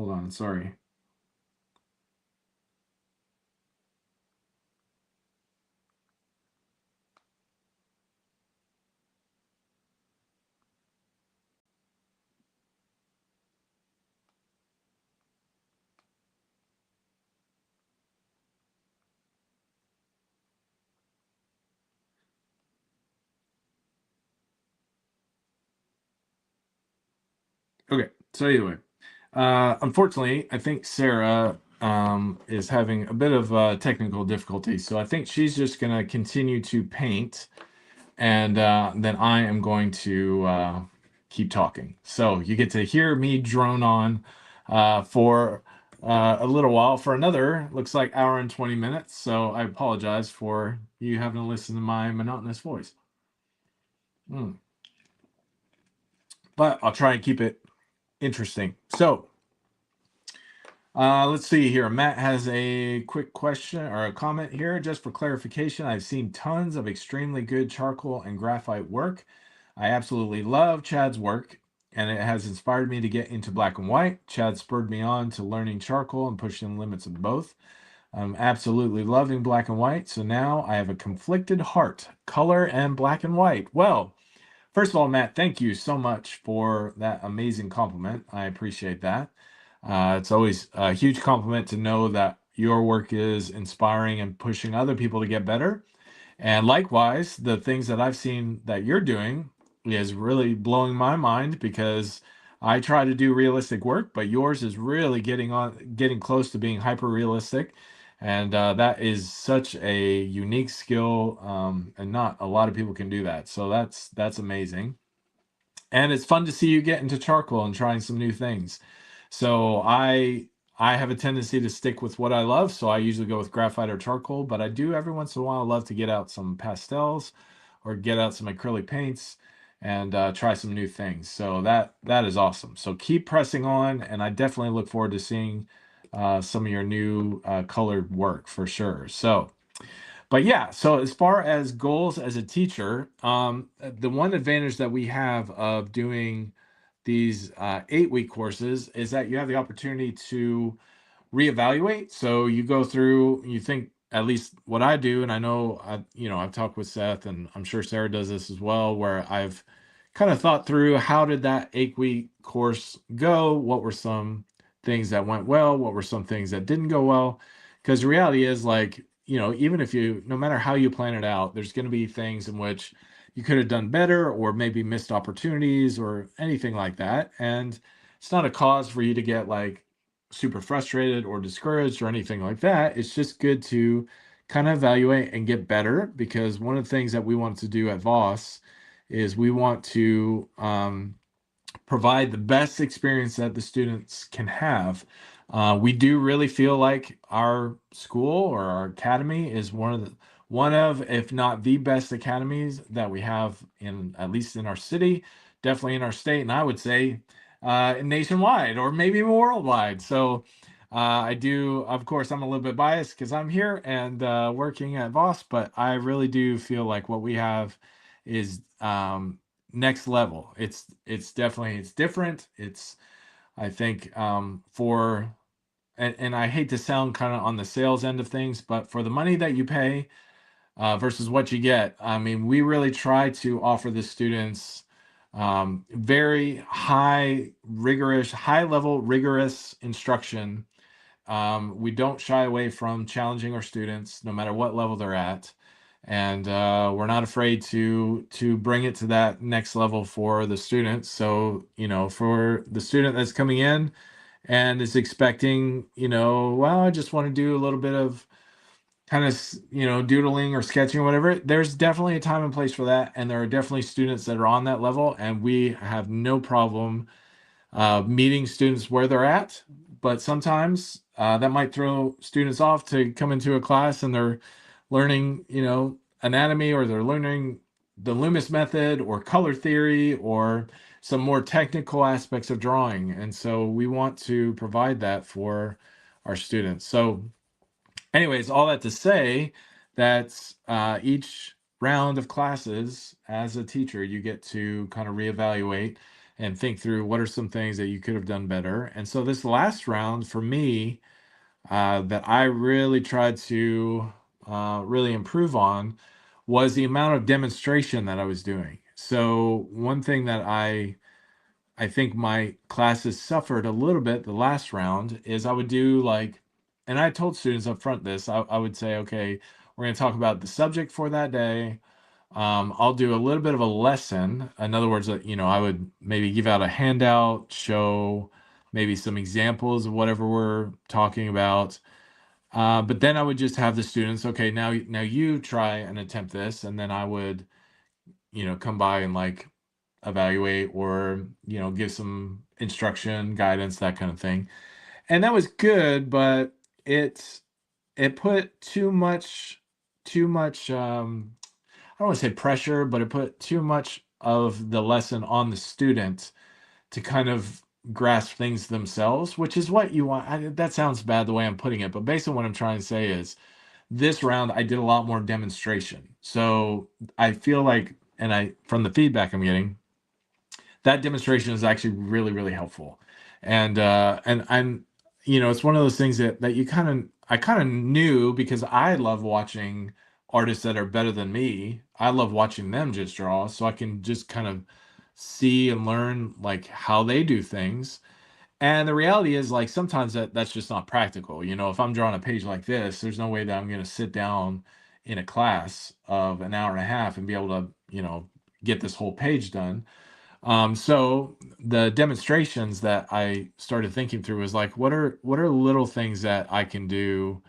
Hold on, sorry. Okay, so anyway, unfortunately, I think Sarah is having a bit of technical difficulty, so I think she's just going to continue to paint, and then I am going to keep talking. So you get to hear me drone on for a little while, for another, looks like hour and 20 minutes. So I apologize for you having to listen to my monotonous voice. But I'll try and keep it interesting. So let's see here. Matt has a quick question or a comment here. Just for clarification, I've seen tons of extremely good charcoal and graphite work. I absolutely love Chad's work, and it has inspired me to get into black and white. Chad spurred me on to learning charcoal and pushing the limits of both. I'm absolutely loving black and white, so now I have a conflicted heart, color and black and white. Well, first of all, Matt, thank you so much for that amazing compliment. I appreciate that. It's always a huge compliment to know that your work is inspiring and pushing other people to get better. And likewise, the things that I've seen that you're doing is really blowing my mind, because I try to do realistic work, but yours is really getting close to being hyper realistic. And that is such a unique skill, and not a lot of people can do that. So that's amazing. And it's fun to see you get into charcoal and trying some new things. So I have a tendency to stick with what I love, so I usually go with graphite or charcoal, but I do every once in a while love to get out some pastels or get out some acrylic paints and try some new things. So that is awesome. So keep pressing on, and I definitely look forward to seeing some of your new colored work for sure. So, but yeah, so as far as goals as a teacher, the one advantage that we have of doing these 8-week courses is that you have the opportunity to reevaluate. So you go through, you think, at least what I do, and I know I've talked with Seth, and I'm sure Sarah does this as well, where I've kind of thought through, how did that 8-week course go? What were some things that went well? What were some things that didn't go well? Because the reality is, like, even if no matter how you plan it out, there's going to be things in which you could have done better, or maybe missed opportunities or anything like that. And it's not a cause for you to get like super frustrated or discouraged or anything like that. It's just good to kind of evaluate and get better, because one of the things that we want to do at VAAS is we want to provide the best experience that the students can have. We do really feel like our school or our academy is one of, if not the best academies that we have, in at least in our city, definitely in our state, and I would say nationwide, or maybe worldwide. So I do, of course, I'm a little bit biased because I'm here and working at VOS, but I really do feel like what we have is next level. It's definitely, it's different. It's, I think, and I hate to sound kind of on the sales end of things, but for the money that you pay versus what you get, I mean, we really try to offer the students very high level rigorous instruction. We don't shy away from challenging our students no matter what level they're at, and we're not afraid to bring it to that next level for the students. So for the student that's coming in and is expecting, well, I just want to do a little bit of kind of doodling or sketching or whatever, there's definitely a time and place for that, and there are definitely students that are on that level, and we have no problem meeting students where they're at. But sometimes that might throw students off to come into a class and they're learning, anatomy, or they're learning the Loomis method or color theory or some more technical aspects of drawing. And so we want to provide that for our students. So anyways, all that to say that each round of classes as a teacher, you get to kind of reevaluate and think through what are some things that you could have done better. And so this last round for me, that I really tried to really improve on was the amount of demonstration that I was doing. So one thing that I think my classes suffered a little bit the last round is I would do like, and I told students up front this, I would say, okay, we're going to talk about the subject for that day. I'll do a little bit of a lesson. In other words, I would maybe give out a handout, show maybe some examples of whatever we're talking about. But then I would just have the students, okay, now you try and attempt this, and then I would, come by and like evaluate or, give some instruction, guidance, that kind of thing. And that was good, but it put too much I don't want to say pressure, but it put too much of the lesson on the student to kind of grasp things themselves, which is what you want. That sounds bad the way I'm putting it, but basically what I'm trying to say is this round I did a lot more demonstration. So I feel like, and from the feedback I'm getting, that demonstration is actually really, really helpful. And I'm, it's one of those things that I kind of knew because I love watching artists that are better than me. I love watching them just draw, so I can just kind of see and learn like how they do things. And the reality is, like, sometimes that's just not practical. If I'm drawing a page like this, there's no way that I'm going to sit down in a class of an hour and a half and be able to, get this whole page done. So the demonstrations that I started thinking through was like, what are little things that I can do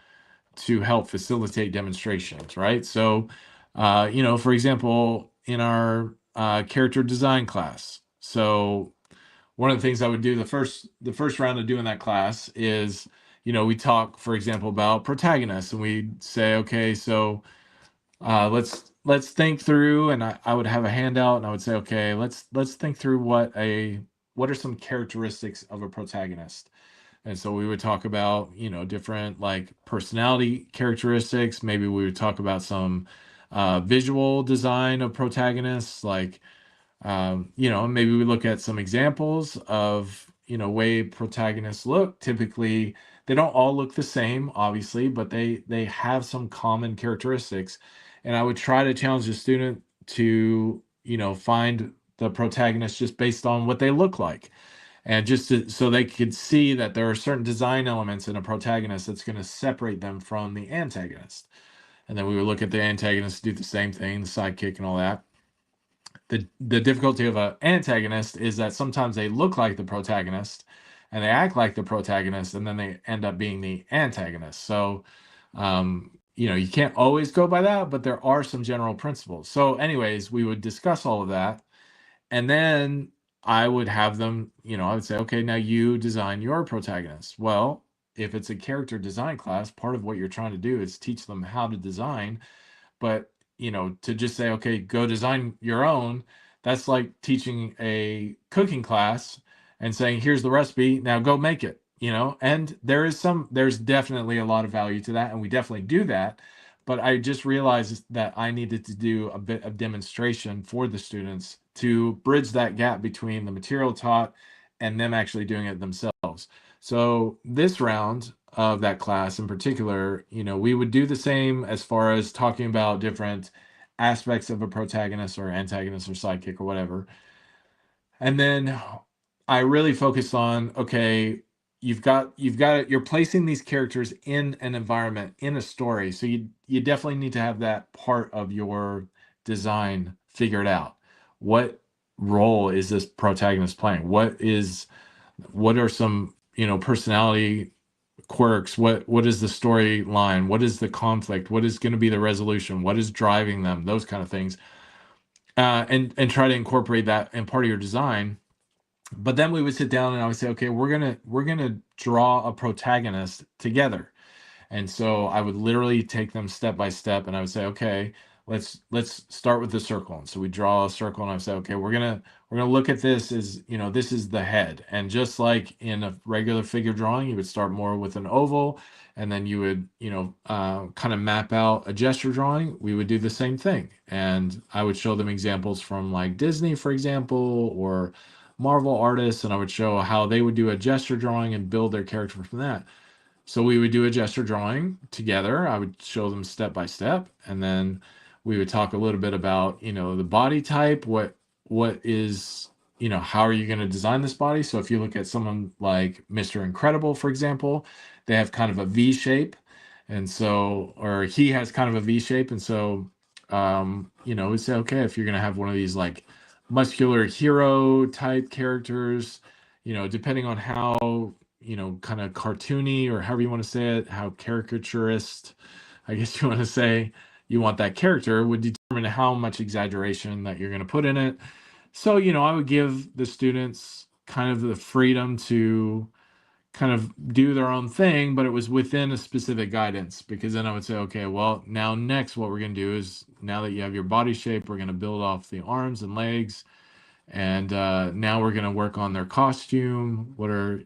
to help facilitate demonstrations, right? So, for example, in our character design class. So one of the things I would do the first round of doing that class is, we talk, for example, about protagonists, and we'd say, okay, so let's think through, and I would have a handout, and I would say, okay, let's think through what are some characteristics of a protagonist. And so we would talk about, different like personality characteristics. Maybe we would talk about some visual design of protagonists, like, maybe we look at some examples of, way protagonists look. Typically, they don't all look the same, obviously, but they have some common characteristics. And I would try to challenge the student to, find the protagonist just based on what they look like. And so they could see that there are certain design elements in a protagonist that's going to separate them from the antagonist. And then we would look at the antagonist, do the same thing, the sidekick and all that. The difficulty of an antagonist is that sometimes they look like the protagonist and they act like the protagonist, and then they end up being the antagonist. So, you can't always go by that, but there are some general principles. So anyways, we would discuss all of that. And then I would have them, I would say, okay, now you design your protagonist. Well, if it's a character design class, part of what you're trying to do is teach them how to design. But, to just say, okay, go design your own, that's like teaching a cooking class and saying, here's the recipe, now go make it, and there's definitely a lot of value to that. And we definitely do that. But I just realized that I needed to do a bit of demonstration for the students to bridge that gap between the material taught and them actually doing it themselves. So this round of that class in particular, we would do the same as far as talking about different aspects of a protagonist or antagonist or sidekick or whatever. And then I really focused on, okay, you're placing these characters in an environment, in a story. So you definitely need to have that part of your design figured out. What role is this protagonist playing? What are some, personality quirks? What is the storyline? What is the conflict? What is going to be the resolution? What is driving them? Those kind of things. And try to incorporate that in part of your design. But then we would sit down and I would say, okay, we're gonna draw a protagonist together. And so I would literally take them step by step, and I would say, okay, let's start with the circle. And so we draw a circle, and I would say, okay, we're gonna look at this as, this is the head. And just like in a regular figure drawing, you would start more with an oval, and then you would, kind of map out a gesture drawing. We would do the same thing, and I would show them examples from like Disney, for example, or Marvel artists, and I would show how they would do a gesture drawing and build their character from that. So we would do a gesture drawing together. I would show them step by step, and then we would talk a little bit about, the body type, what is, how are you going to design this body? So if you look at someone like Mr. Incredible, for example, they have kind of a V shape. And so, or he has kind of a V shape. And so, we say, okay, if you're going to have one of these like muscular hero type characters, depending on how, kind of cartoony or however you want to say it, how caricaturist, I guess you want to say, you want that character would determine how much exaggeration that you're going to put in it. So, I would give the students kind of the freedom to kind of do their own thing, but it was within a specific guidance, because then I would say, okay, well, now next what we're going to do is, now that you have your body shape, we're going to build off the arms and legs. And now we're going to work on their costume. What are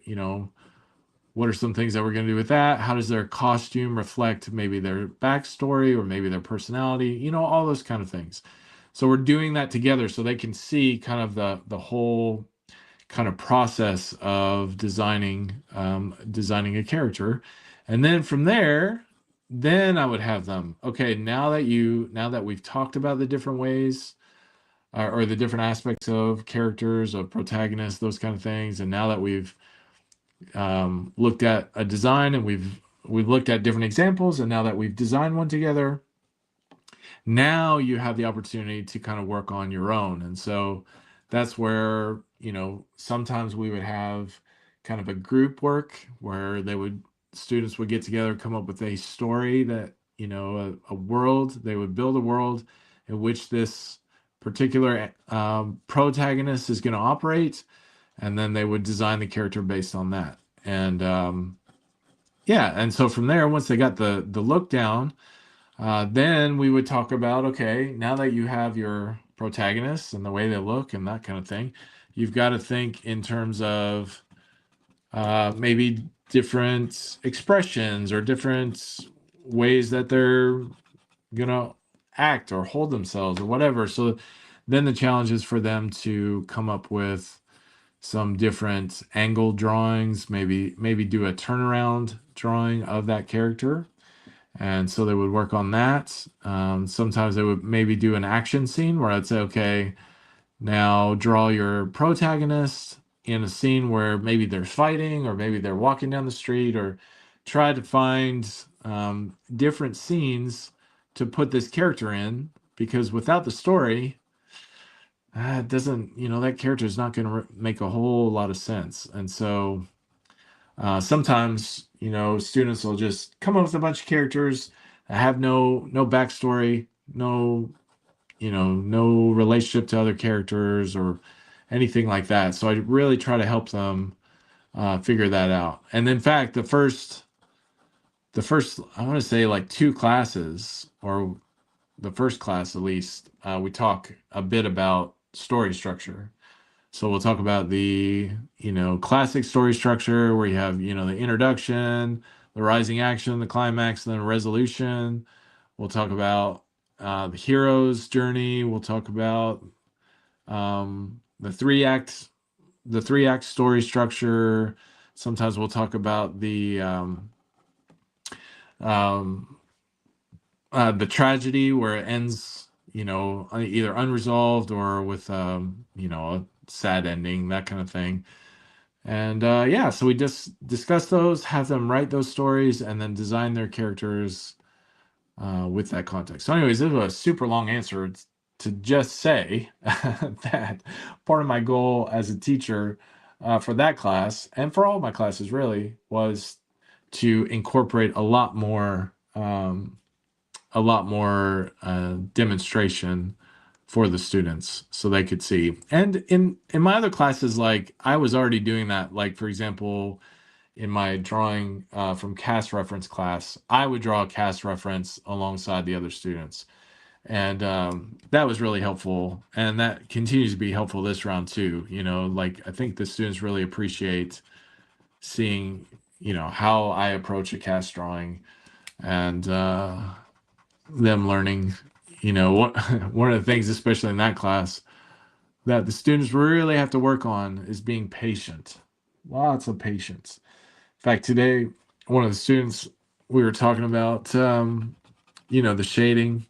some things that we're going to do with that? How does their costume reflect maybe their backstory or maybe their personality? All those kind of things. So we're doing that together so they can see kind of the whole kind of process of designing a character. And then from there, then I would have them, okay, now that we've talked about the different ways or the different aspects of characters, of protagonists, those kind of things, and now that we've looked at a design and we've looked at different examples, and now that we've designed one together, now you have the opportunity to kind of work on your own. And so that's where, sometimes we would have kind of a group work where students would get together, come up with a story that, a world, they would build a world in which this particular protagonist is going to operate. And then they would design the character based on that. And and so from there, once they got the look down, then we would talk about, okay, now that you have your protagonists and the way they look and that kind of thing, you've got to think in terms of maybe different expressions or different ways that they're going to act or hold themselves or whatever. So then the challenge is for them to come up with some different angle drawings, maybe do a turnaround drawing of that character. And so they would work on that. Sometimes they would maybe do an action scene where I'd say, okay, now draw your protagonist in a scene where maybe they're fighting or maybe they're walking down the street, or try to find different scenes to put this character in, because without the story, it doesn't, that character is not going to make a whole lot of sense. And so sometimes, students will just come up with a bunch of characters that have no backstory, no relationship to other characters or anything like that. So I really try to help them figure that out. And in fact, the first, I want to say like 2 classes, or the first class at least, we talk a bit about story structure. So we'll talk about the, classic story structure where you have, the introduction, the rising action, the climax, and then resolution. We'll talk about the hero's journey. We'll talk about the 3-act story structure. Sometimes we'll talk about the tragedy where it ends, either unresolved or with a sad ending, that kind of thing. And so we just discuss those, have them write those stories, and then design their characters with that context. So anyways, this was a super long answer to just say that part of my goal as a teacher for that class, and for all my classes really, was to incorporate a lot more demonstration for the students so they could see. And in my other classes, like I was already doing that. Like for example, in my drawing from cast reference class, I would draw a cast reference alongside the other students. And that was really helpful. And that continues to be helpful this round too. Like I think the students really appreciate seeing, how I approach a cast drawing, and them learning, one of the things, especially in that class, that the students really have to work on is being patient. Lots of patience. In fact, today, one of the students, we were talking about, the shading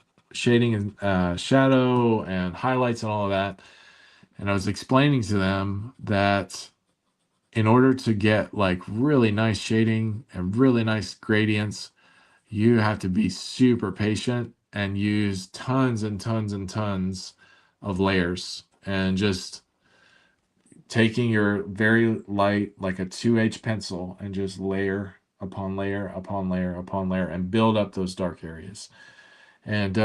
and shadow and highlights and all of that. And I was explaining to them that in order to get like really nice shading and really nice gradients, you have to be super patient and use tons and tons and tons of layers, and just taking your very light, like a 2H pencil, and just layer upon layer upon layer upon layer and build up those dark areas. And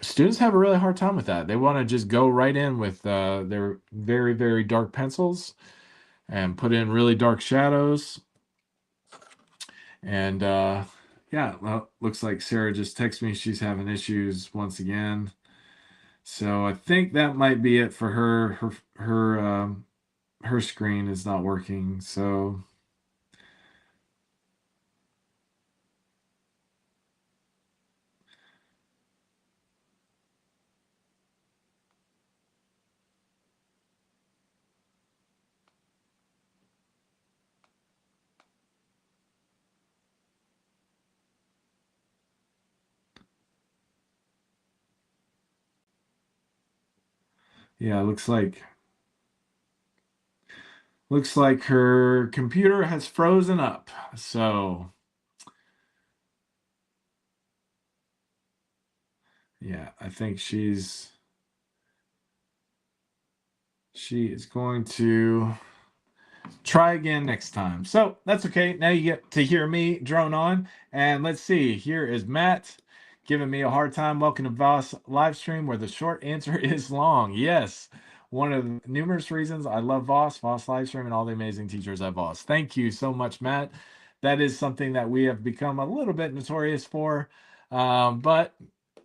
students have a really hard time with that. They want to just go right in with their very, very dark pencils and put in really dark shadows. And yeah, well, looks like Sarah just texted me. She's having issues once again. So I think that might be it for her. Her screen is not working. So yeah, looks like her computer has frozen up. So yeah, I think she is going to try again next time. So that's okay. Now you get to hear me drone on. And let's see. Here is Matt giving me a hard time. Welcome to VAAS Livestream, where the short answer is long. Yes. One of the numerous reasons I love VAAS Livestream, and all the amazing teachers at VAAS. Thank you so much, Matt. That is something that we have become a little bit notorious for. But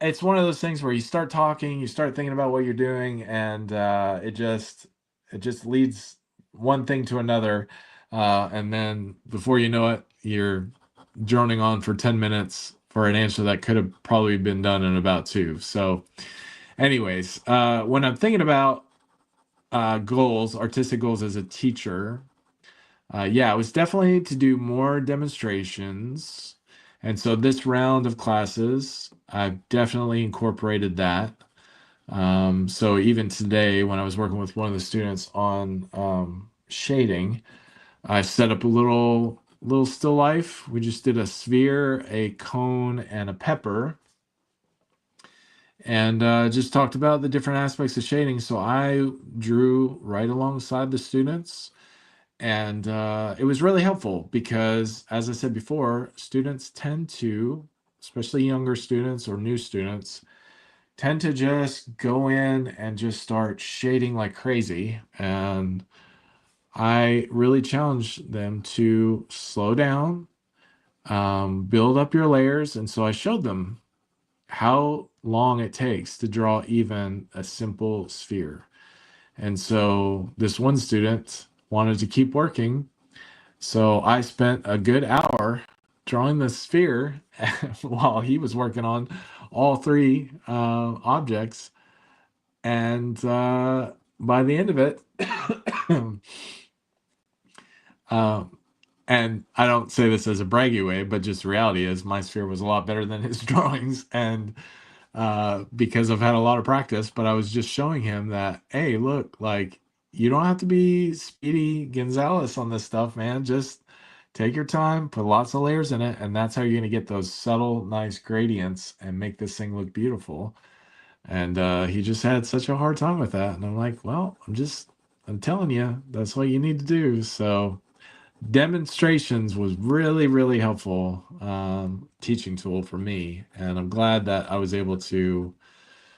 it's one of those things where you start talking, you start thinking about what you're doing, and it just leads one thing to another, and then before you know it, you're droning on for 10 minutes for an answer that could have probably been done in about two. So anyways, when I'm thinking about artistic goals as a teacher, yeah, it was definitely to do more demonstrations. And so this round of classes, I've definitely incorporated that. So even today, when I was working with one of the students on shading, I set up a little still life. We just did a sphere, a cone, and a pepper, and just talked about the different aspects of shading. So I drew right alongside the students, and it was really helpful because, as I said before, students tend to, especially younger students or new students, tend to just go in and just start shading like crazy. And I really challenge them to slow down, build up your layers. And so I showed them how long it takes to draw even a simple sphere. And so this one student wanted to keep working. So I spent a good hour drawing the sphere while he was working on all three objects. And by the end of it, and I don't say this as a braggy way, but just reality is my sphere was a lot better than his drawings. And because I've had a lot of practice, but I was just showing him that, hey, look, like, you don't have to be Speedy Gonzalez on this stuff, man. Just take your time, put lots of layers in it, and that's how you're going to get those subtle, nice gradients and make this thing look beautiful. And he just had such a hard time with that. And I'm like, well, I'm telling you, that's what you need to do. So demonstrations was really, really helpful teaching tool for me. And I'm glad that I was able to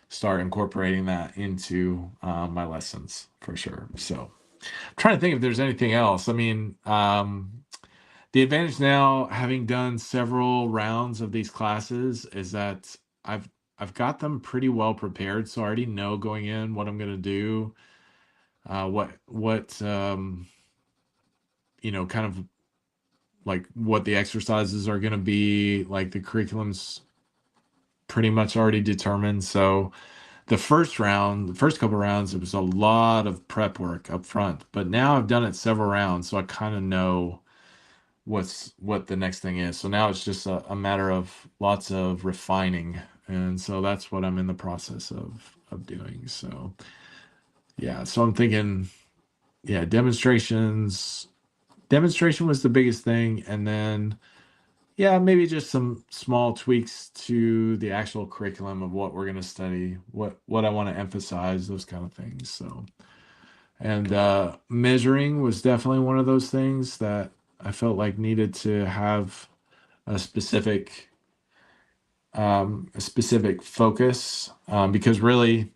start incorporating that into my lessons for sure. So I'm trying to think if there's anything else. I mean, the advantage now, having done several rounds of these classes, is that I've got them pretty well prepared. So I already know going in what I'm going to do, what kind of like what the exercises are going to be. Like the curriculum's pretty much already determined. So the first couple rounds, it was a lot of prep work up front. But now I've done it several rounds, so I kind of know what the next thing is. So now it's just a matter of lots of refining, and so that's what I'm in the process of doing. So yeah, so I'm thinking, yeah, demonstration was the biggest thing, and then yeah, maybe just some small tweaks to the actual curriculum of what we're going to study, what I want to emphasize, those kind of things. So, and measuring was definitely one of those things that I felt like needed to have a specific focus, because really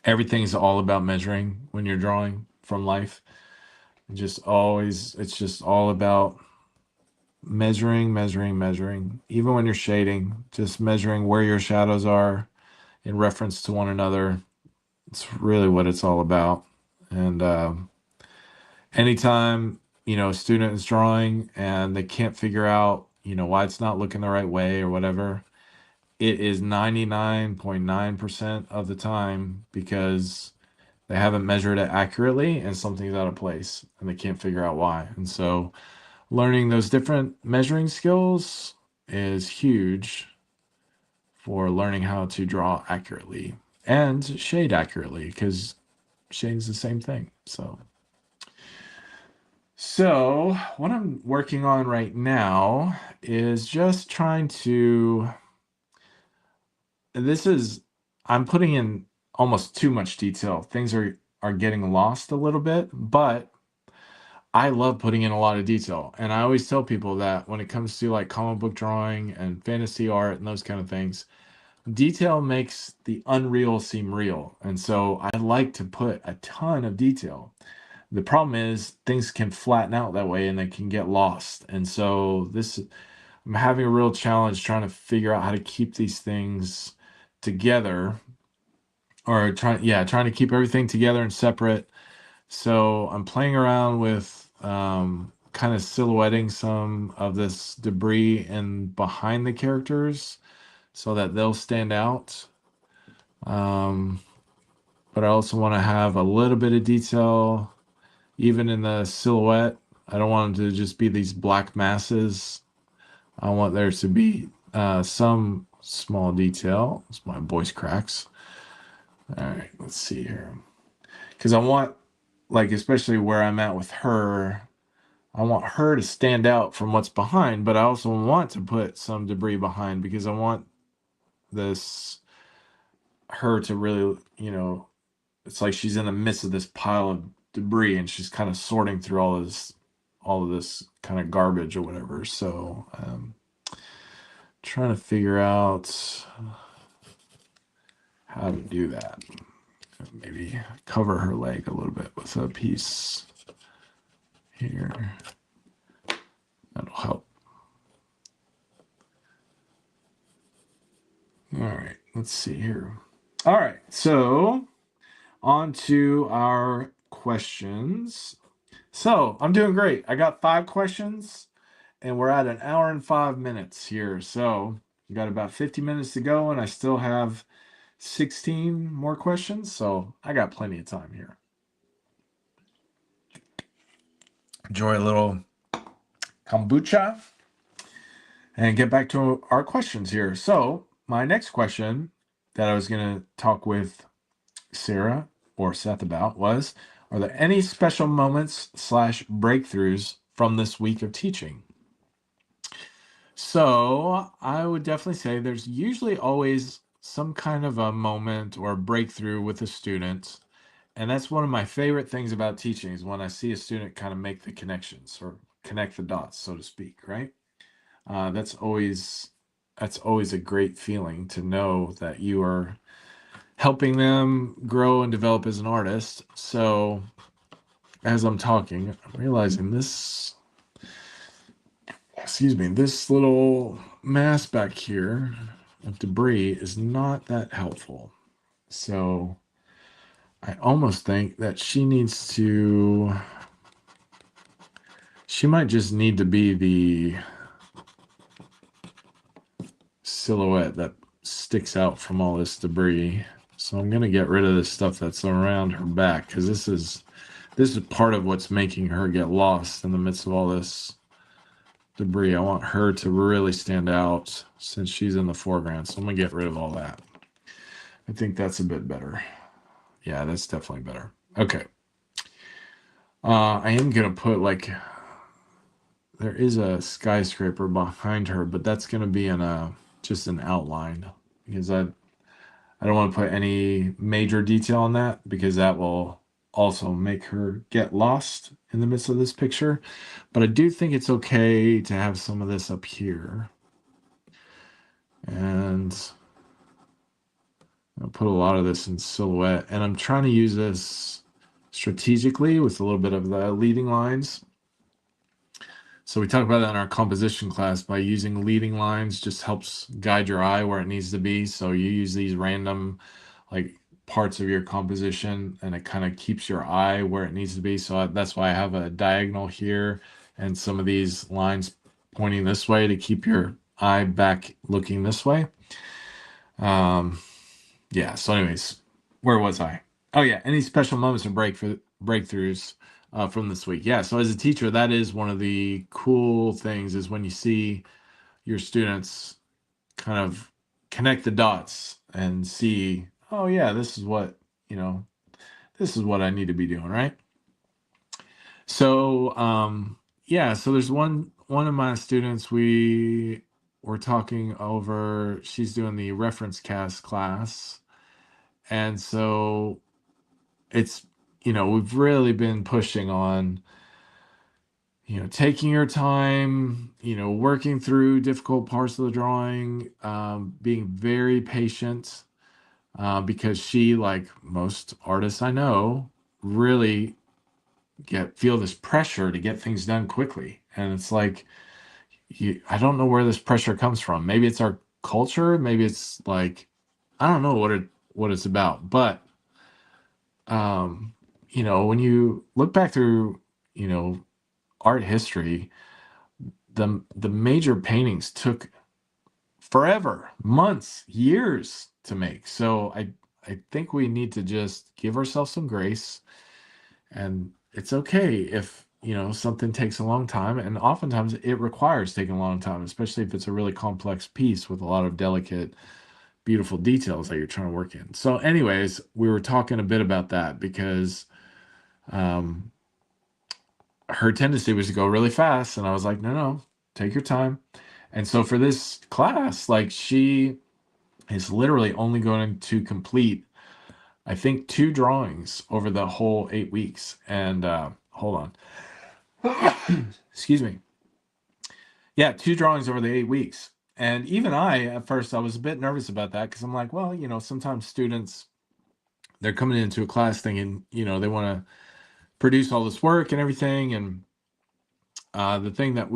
everything's all about measuring when you're drawing from life. It's just all about measuring. Even when you're shading, just measuring where your shadows are in reference to one another. It's really what it's all about. And anytime, a student is drawing and they can't figure out, why it's not looking the right way or whatever, it is 99.9% of the time because they haven't measured it accurately and something's out of place and they can't figure out why. And so learning those different measuring skills is huge for learning how to draw accurately and shade accurately, because shading's the same thing. So what I'm working on right now is just trying to, I'm putting in almost too much detail. Things are getting lost a little bit, but I love putting in a lot of detail. And I always tell people that when it comes to like comic book drawing and fantasy art and those kind of things, detail makes the unreal seem real. And so I like to put a ton of detail. The problem is things can flatten out that way and they can get lost. And so I'm having a real challenge trying to figure out how to keep these things together, or trying to keep everything together and separate. So I'm playing around with kind of silhouetting some of this debris and behind the characters so that they'll stand out. But I also want to have a little bit of detail even in the silhouette. I don't want them to just be these black masses. I want there to be some small detail. As my voice cracks. All right, let's see here. Because I want, like, especially where I'm at with her, I want her to stand out from what's behind, but I also want to put some debris behind because I want her to really, it's like she's in the midst of this pile of debris and she's kind of sorting through all of this kind of garbage or whatever. So trying to figure out how to do that. Maybe cover her leg a little bit with a piece here. That'll help. All right, let's see here. All right, so on to our questions. So I'm doing great. I got 5 questions and we're at 1 hour and 5 minutes here. So we got about 50 minutes to go and I still have 16 more questions. So I got plenty of time here. Enjoy a little kombucha and get back to our questions here. So my next question that I was going to talk with Sarah or Seth about was, are there any special moments / breakthroughs from this week of teaching? So I would definitely say there's usually always some kind of a moment or breakthrough with a student. And that's one of my favorite things about teaching, is when I see a student kind of make the connections or connect the dots, so to speak, right? That's always a great feeling to know that you are helping them grow and develop as an artist. So as I'm talking, I'm realizing this little mass back here of debris is not that helpful. So I almost think that she might just need to be the silhouette that sticks out from all this debris. So I'm going to get rid of this stuff that's around her back, because this is part of what's making her get lost in the midst of all this debris. I want her to really stand out since she's in the foreground. So I'm going to get rid of all that. I think that's a bit better. Yeah, that's definitely better. Okay. I am going to put like, there is a skyscraper behind her, but that's going to be in just an outline, because I don't want to put any major detail on that, because that will also make her get lost in the midst of this picture. But I do think it's okay to have some of this up here. And I'll put a lot of this in silhouette. And I'm trying to use this strategically with a little bit of the leading lines. So we talked about that in our composition class. By using leading lines just helps guide your eye where it needs to be. So you use these random like parts of your composition, and it kind of keeps your eye where it needs to be. So that's why I have a diagonal here and some of these lines pointing this way to keep your eye back looking this way. Yeah, so anyways, where was I? Oh yeah, any special moments or breakthroughs from this week. Yeah, so as a teacher, that is one of the cool things, is when you see your students kind of connect the dots and see, oh yeah, this is what, this is what I need to be doing, right? So yeah, so there's one of my students, we were talking over, she's doing the reference cast class. And so it's, we've really been pushing on, taking your time, working through difficult parts of the drawing, being very patient, because she, like most artists I know, really feel this pressure to get things done quickly. And it's like, I don't know where this pressure comes from. Maybe it's our culture. Maybe it's like, I don't know what it's about. But, when you look back through, art history, the major paintings took forever, months, years to make. So I think we need to just give ourselves some grace, and it's okay if, something takes a long time, and oftentimes it requires taking a long time, especially if it's a really complex piece with a lot of delicate, beautiful details that you're trying to work in. So anyways, we were talking a bit about that, because her tendency was to go really fast, and I was like, no, take your time. And so for this class, like, she is literally only going to complete, I think, 2 drawings over the whole 8 weeks. And hold on. Excuse me. Yeah, 2 drawings over the 8 weeks. And even at first, I was a bit nervous about that, because I'm like, well, sometimes students, they're coming into a class thinking, they want to produce all this work and everything. And the thing that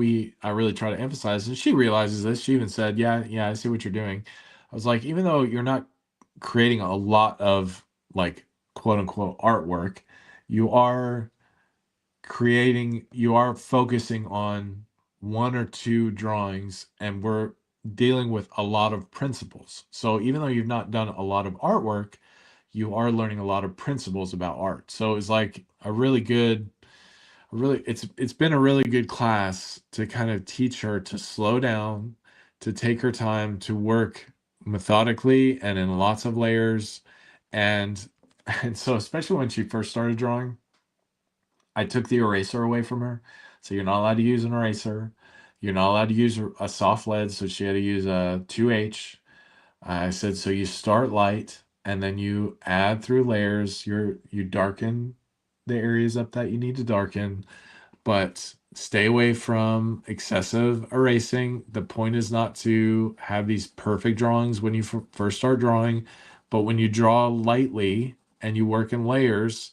I really try to emphasize, and she realizes this, she even said, yeah, I see what you're doing. I was like, even though you're not creating a lot of, like, quote unquote artwork, you are focusing on 1 or 2 drawings, and we're dealing with a lot of principles. So even though you've not done a lot of artwork, you are learning a lot of principles about art. So it's like it's been a really good class to kind of teach her to slow down, to take her time, to work methodically and in lots of layers. And so, especially when she first started drawing, I took the eraser away from her. So you're not allowed to use an eraser. You're not allowed to use a soft lead, so she had to use a 2H. I said, so you start light, and then you add through layers. You darken the areas up that you need to darken, but stay away from excessive erasing. The point is not to have these perfect drawings when you first start drawing, but when you draw lightly and you work in layers,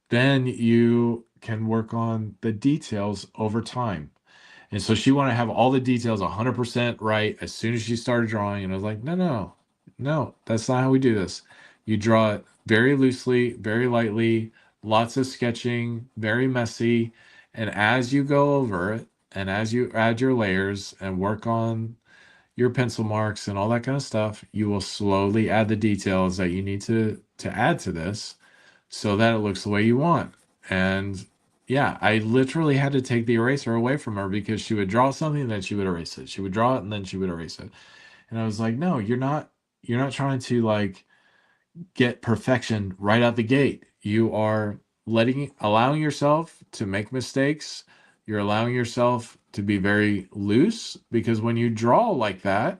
then you can work on the details over time. And so she wanted to have all the details 100% right as soon as she started drawing. And I was like, no, that's not how we do this. You draw it very loosely, very lightly, lots of sketching, very messy. And as you go over it, and as you add your layers and work on, your pencil marks and all that kind of stuff, you will slowly add the details that you need to add to this so that it looks the way you want. And yeah, I literally had to take the eraser away from her because she would draw something and then she would erase it. She would draw it and then she would erase it. And I was like, no, you're not trying to like get perfection right out the gate. You are allowing yourself to make mistakes. You're allowing yourself to be very loose, because when you draw like that,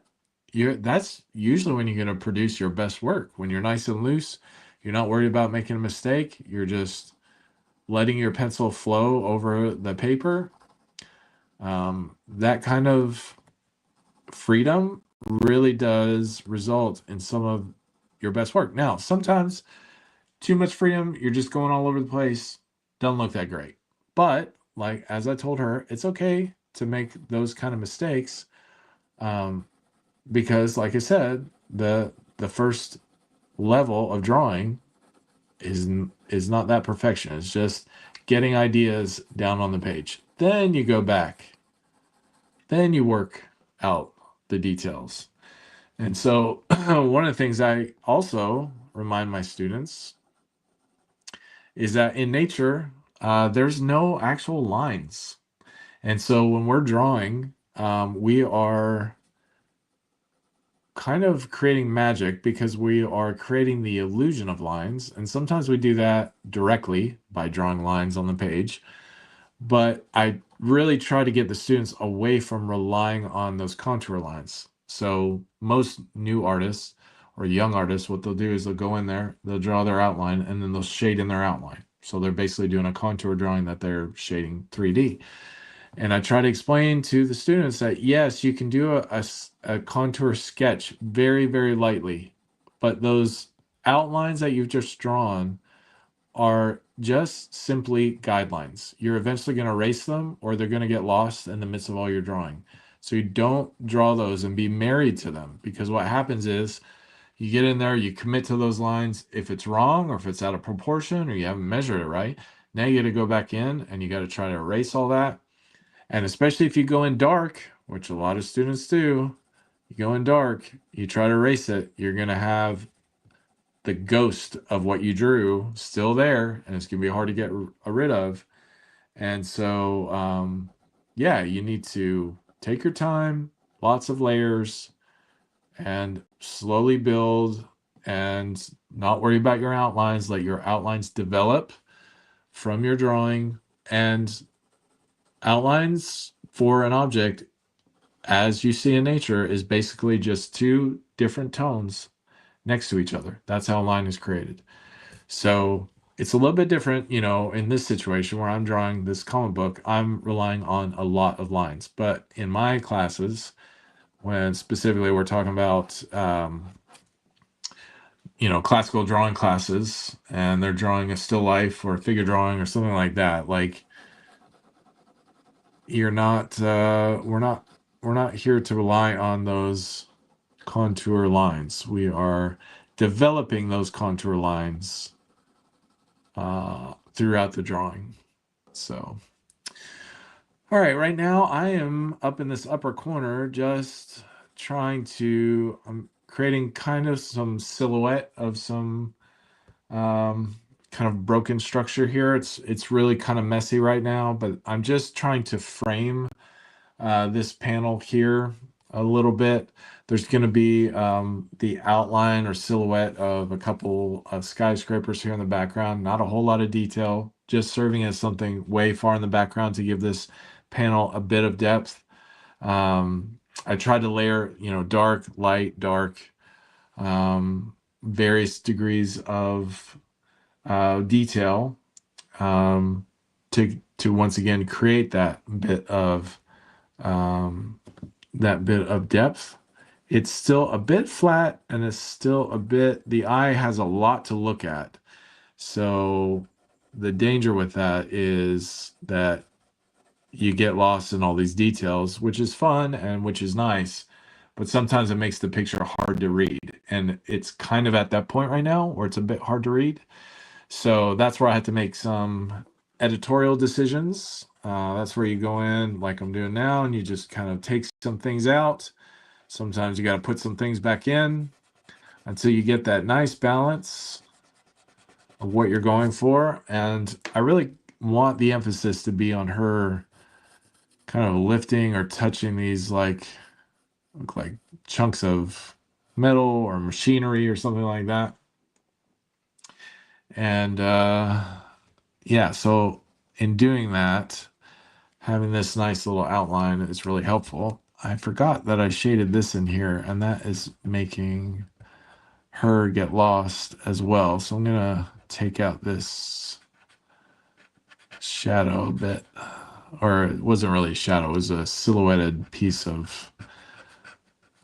that's usually when you're going to produce your best work. When you're nice and loose, you're not worried about making a mistake. You're just letting your pencil flow over the paper. That kind of freedom really does result in some of your best work. Now, sometimes too much freedom, you're just going all over the place, doesn't look that great. But like, as I told her, it's okay to make those kind of mistakes, because like I said, the first level of drawing is not that perfection. It's just getting ideas down on the page. Then you go back, then you work out the details. And so one of the things I also remind my students is that in nature, there's no actual lines. And so when we're drawing, we are kind of creating magic because we are creating the illusion of lines. And sometimes we do that directly by drawing lines on the page. But I really try to get the students away from relying on those contour lines. So most new artists or young artists, what they'll do is they'll go in there, they'll draw their outline, and then they'll shade in their outline. So they're basically doing a contour drawing that they're shading 3D. And I try to explain to the students that yes, you can do a contour sketch very, very lightly, but those outlines that you've just drawn are just simply guidelines. You're eventually going to erase them, or they're going to get lost in the midst of all your drawing. So you don't draw those and be married to them, because what happens is you get in there, you commit to those lines. If it's wrong, or if it's out of proportion, or you haven't measured it right, now you got to go back in and you got to try to erase all that. And especially if you go in dark, which a lot of students do, you go in dark, you try to erase it, you're going to have the ghost of what you drew still there, and it's going to be hard to get rid of. And so, yeah, you need to take your time, lots of layers, and slowly build, and not worry about your outlines. Let your outlines develop from your drawing. And outlines for an object, as you see in nature, is basically just two different tones next to each other. That's how a line is created. So it's a little bit different, in this situation where I'm drawing this comic book, I'm relying on a lot of lines. But in my classes, when specifically we're talking about, classical drawing classes, and they're drawing a still life or figure drawing or something like that, like, we're not here to rely on those contour lines. We are developing those contour lines throughout the drawing. So, all right now I am up in this upper corner, just I'm creating kind of some silhouette of some kind of broken structure here. It's really kind of messy right now, but I'm just trying to frame this panel here a little bit. There's going to be the outline or silhouette of a couple of skyscrapers here in the background. Not a whole lot of detail, just serving as something way far in the background to give this panel a bit of depth. I tried to layer, dark, light, dark, various degrees of detail to once again create that bit of depth. It's still a bit flat, and it's still the eye has a lot to look at. So the danger with that is that you get lost in all these details, which is fun and which is nice, but sometimes it makes the picture hard to read. And it's kind of at that point right now where it's a bit hard to read. So that's where I had to make some editorial decisions. That's where you go in, like I'm doing now, and you just kind of take some things out Sometimes you got to put some things back in until you get that nice balance of what you're going for. And I really want the emphasis to be on her kind of lifting or touching these look like chunks of metal or machinery or something like that. And yeah, so in doing that, having this nice little outline is really helpful. I forgot that I shaded this in here, and that is making her get lost as well. So I'm gonna take out this shadow a bit, or it wasn't really a shadow, it was a silhouetted piece of,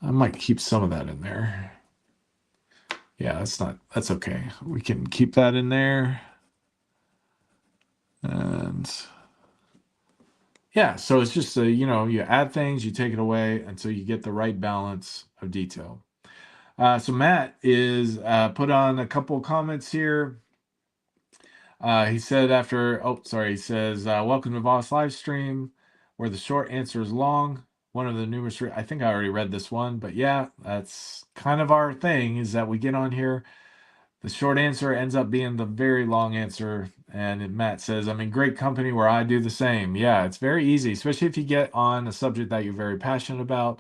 I might keep some of that in there. Yeah, that's okay. We can keep that in there. And yeah, so it's just you add things, you take it away until you get the right balance of detail. So Matt is put on a couple of comments here. He said he says, welcome to VAAS Livestream, where the short answer is long. One of the numerous, I think I already read this one, but yeah, that's kind of our thing, is that we get on here. The short answer ends up being the very long answer. And Matt says, I'm in great company where I do the same. Yeah, it's very easy, especially if you get on a subject that you're very passionate about.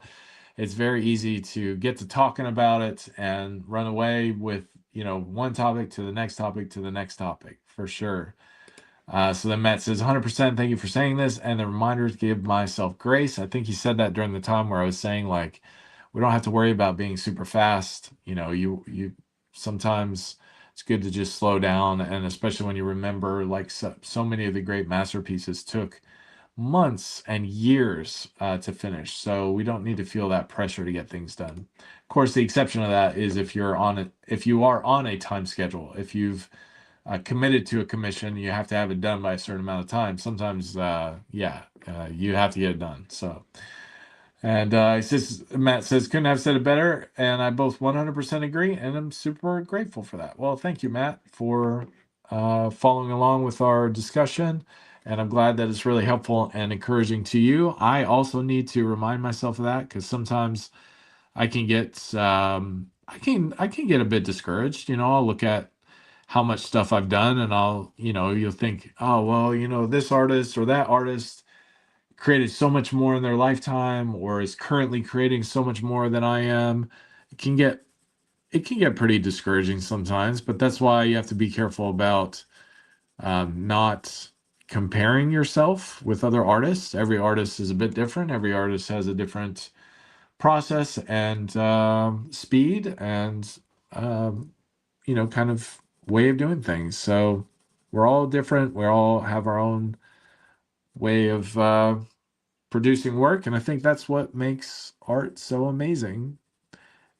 It's very easy to get to talking about it and run away with, one topic to the next topic to the next topic, for sure. So then Matt says, 100% thank you for saying this. And the reminder to give myself grace. I think he said that during the time where I was saying, like, we don't have to worry about being super fast. You sometimes it's good to just slow down. And especially when you remember, like, so many of the great masterpieces took months and years to finish. So we don't need to feel that pressure to get things done. Of course, the exception of that is if you are on a time schedule. If you've committed to a commission, you have to have it done by a certain amount of time. Sometimes, you have to get it done. So, and Matt says, couldn't have said it better. And I both 100% agree. And I'm super grateful for that. Well, thank you, Matt, for following along with our discussion. And I'm glad that it's really helpful and encouraging to you. I also need to remind myself of that, because sometimes I can get I can get a bit discouraged. I'll look at how much stuff I've done, and you'll think, oh, well, this artist or that artist created so much more in their lifetime, or is currently creating so much more than I am. It can get pretty discouraging sometimes, but that's why you have to be careful about not comparing yourself with other artists. Every artist is a bit different. Every artist has a different process and speed and kind of way of doing things. So we're all different. We all have our own way of producing work, and I think that's what makes art so amazing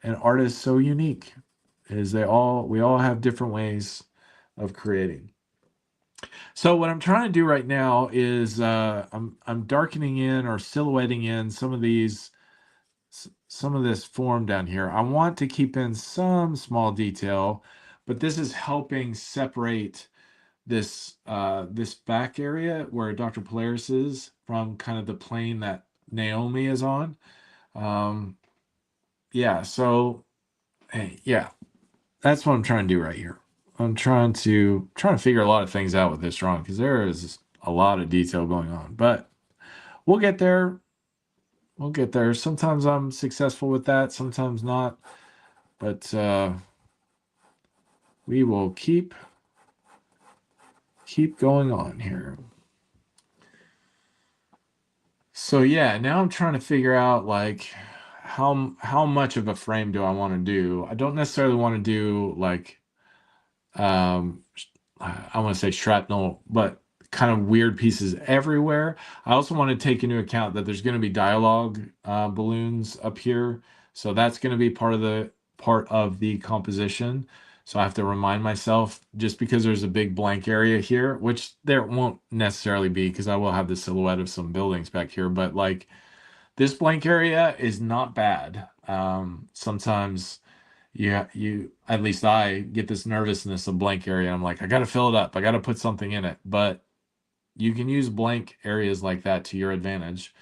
and artists so unique, is we all have different ways of creating. So what I'm trying to do right now is I'm darkening in or silhouetting in some of this form down here. I want to keep in some small detail, but this is helping separate this back area where Dr. Polaris is from kind of the plane that Naomi is on. So yeah, that's what I'm trying to do right here. I'm trying to figure a lot of things out with this drawing, because there is a lot of detail going on, but we'll get there. Sometimes I'm successful with that, sometimes not, but we will keep going on here. So yeah, now I'm trying to figure out, like, how much of a frame do I want to do. I don't necessarily want to do, like, I want to say shrapnel, but kind of weird pieces everywhere. I also want to take into account that there's going to be dialogue balloons up here, so that's going to be part of the composition. So I have to remind myself, just because there's a big blank area here, which there won't necessarily be, because I will have the silhouette of some buildings back here, but like, this blank area is not bad. Sometimes at least I get this nervousness of blank area. I'm like, I got to fill it up. I got to put something in it. But you can use blank areas like that to your advantage.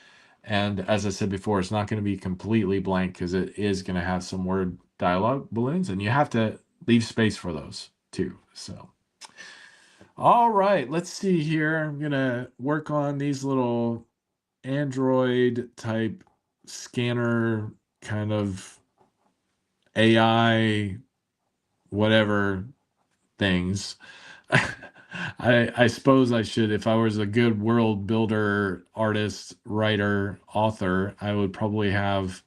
And as I said before, it's not going to be completely blank because it is going to have some word dialogue balloons, and you have to leave space for those too. So, all right, let's see here. I'm going to work on these little Android type scanner kind of AI, whatever things. I suppose I should, if I was a good world builder, artist, writer, author, I would probably have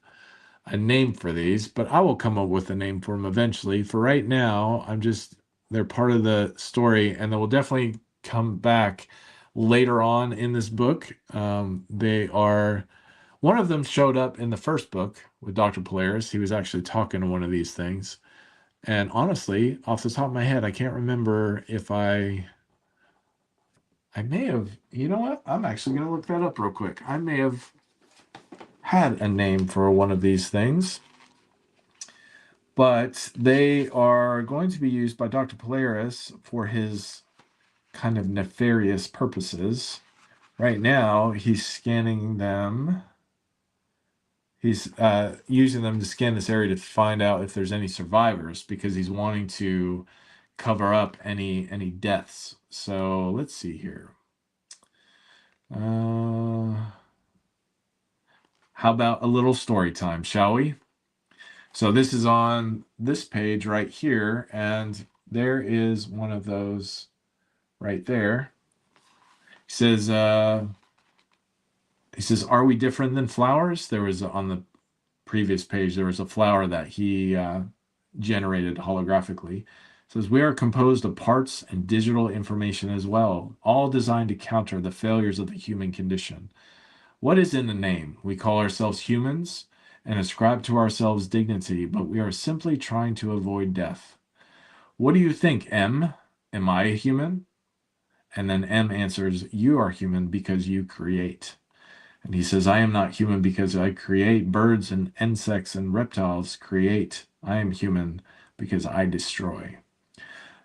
a name for these, but I will come up with a name for them eventually. For right now, they're part of the story, and they will definitely come back later on in this book. One of them showed up in the first book with Dr. Polaris. He was actually talking to one of these things. And honestly, off the top of my head, I can't remember if I may have, you know what? I'm actually going to look that up real quick. I may have had a name for one of these things, but they are going to be used by Dr. Polaris for his kind of nefarious purposes. Right now, he's scanning them. He's using them to scan this area to find out if there's any survivors, because he's wanting to cover up any deaths. So let's see here. How about a little story time, shall we? So this is on this page right here, and there is one of those right there. He says, "Are we different than flowers?" There was on the previous page, there was a flower that he generated holographically. It says, "We are composed of parts and digital information as well, all designed to counter the failures of the human condition. What is in the name? We call ourselves humans and ascribe to ourselves dignity, but we are simply trying to avoid death. What do you think, M? Am I a human?" And then M answers, "You are human because you create." And he says, "I am not human because I create. Birds and insects and reptiles create. I am human because I destroy."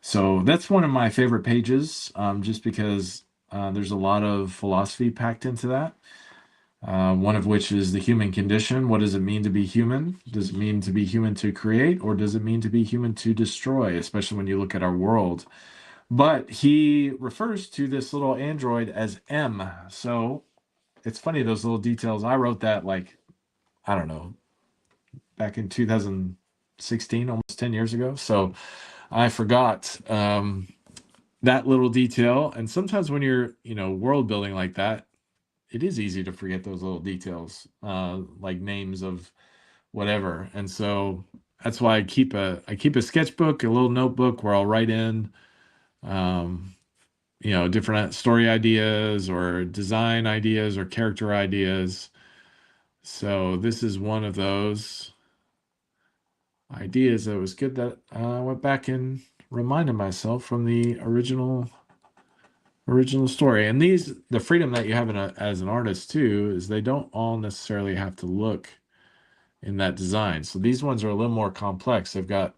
So that's one of my favorite pages, just because there's a lot of philosophy packed into that. One of which is the human condition. What does it mean to be human? Does it mean to be human to create, or does it mean to be human to destroy, especially when you look at our world? But he refers to this little android as M. So it's funny, those little details. I wrote that, like, I don't know, back in 2016, almost 10 years ago. So I forgot that little detail. And sometimes when you're, world building like that, it is easy to forget those little details, like names of whatever. And so that's why I keep a sketchbook, a little notebook where I'll write in, different story ideas or design ideas or character ideas. So this is one of those ideas that was good that I went back and reminded myself from the original story. And the freedom that you have as an artist too, is they don't all necessarily have to look in that design. So these ones are a little more complex. They've got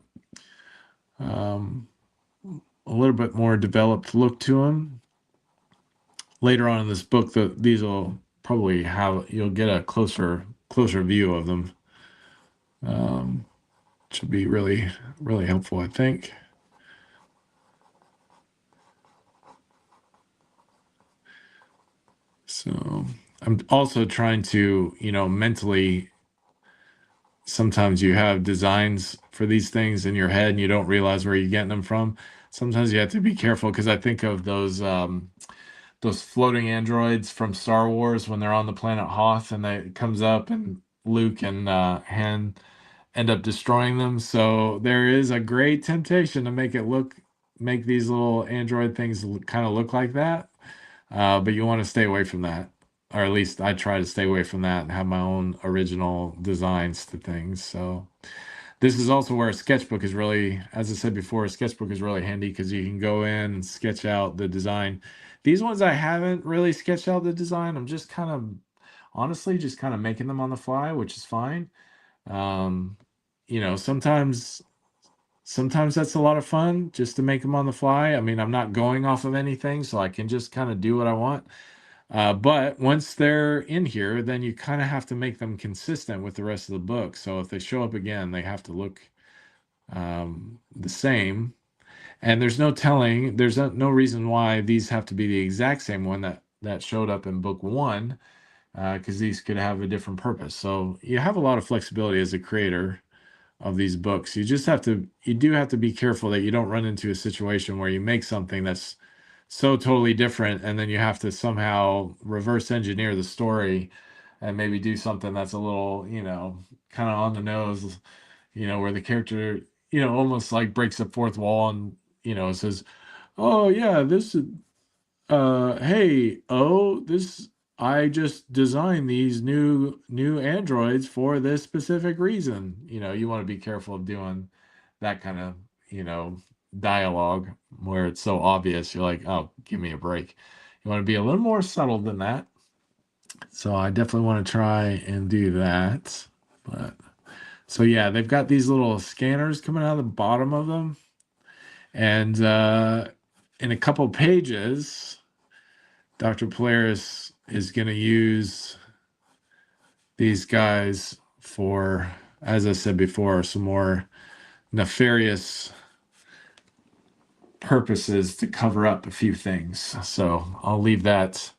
a little bit more developed look to them. Later on in this book, these will probably you'll get a closer view of them. Should be really, really helpful, I think. So I'm also trying to, mentally, sometimes you have designs for these things in your head and you don't realize where you're getting them from. Sometimes you have to be careful, because I think of those floating androids from Star Wars when they're on the planet Hoth, and it comes up and Luke and Han end up destroying them. So there is a great temptation to make these little android things kind of look like that. But you want to stay away from that, or at least I try to stay away from that and have my own original designs to things. So this is also where a sketchbook is really, as I said before, a sketchbook is really handy, because you can go in and sketch out the design. These ones I haven't really sketched out the design. I'm just honestly just kind of making them on the fly, which is fine. Sometimes that's a lot of fun, just to make them on the fly. I mean, I'm not going off of anything, so I can just kind of do what I want. But once they're in here, then you kind of have to make them consistent with the rest of the book. So if they show up again, they have to look the same. And there's no telling, there's no reason why these have to be the exact same one that showed up in book one, because these could have a different purpose. So you have a lot of flexibility as a creator of these books. You do have to be careful that you don't run into a situation where you make something that's so totally different, and then you have to somehow reverse engineer the story and maybe do something that's a little, kind of on the nose, where the character, almost like breaks the fourth wall and, says, "Oh yeah, this is hey, this I just designed these new androids for this specific reason." You want to be careful of doing that kind of, dialogue where it's so obvious. You're like, "Oh, give me a break." You want to be a little more subtle than that. So I definitely want to try and do that. But so yeah, they've got these little scanners coming out of the bottom of them. And in a couple pages, Dr. Polaris is going to use these guys for, as I said before, some more nefarious purposes to cover up a few things. So I'll leave that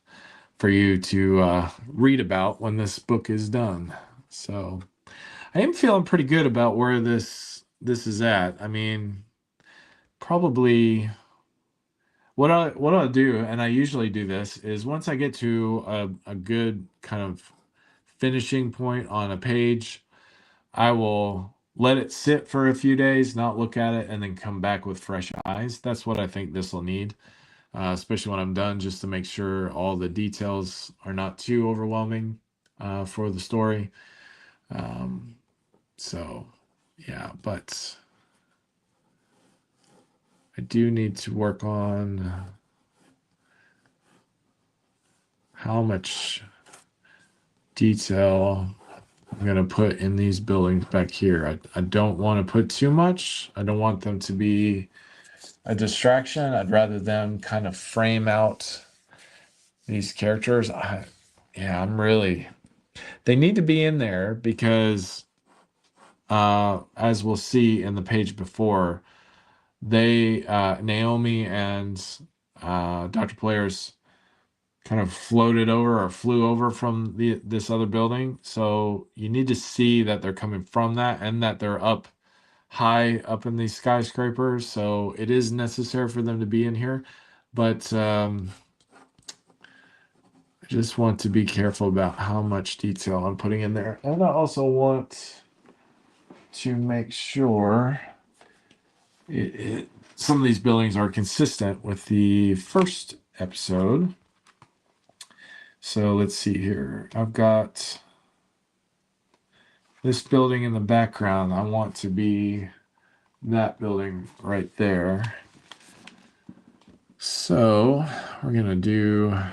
for you to read about when this book is done. So I am feeling pretty good about where this is at. I mean, probably what I'll do, and I usually do this, is once I get to a good kind of finishing point on a page, I will let it sit for a few days, not look at it, and then come back with fresh eyes. That's what I think this will need, especially when I'm done, just to make sure all the details are not too overwhelming for the story. So, yeah, but I do need to work on how much detail I'm going to put in these buildings back here. I don't want to put too much. I don't want them to be a distraction. I'd rather them kind of frame out these characters. They need to be in there because, as we'll see in the page before, Naomi and Dr. Polaris kind of floated over or flew over from this other building. So you need to see that they're coming from that and that they're up high up in these skyscrapers. So it is necessary for them to be in here. But I just want to be careful about how much detail I'm putting in there. And I also want to make sure some of these buildings are consistent with the first episode. So let's see here. I've got this building in the background. I want to be that building right there. So we're going to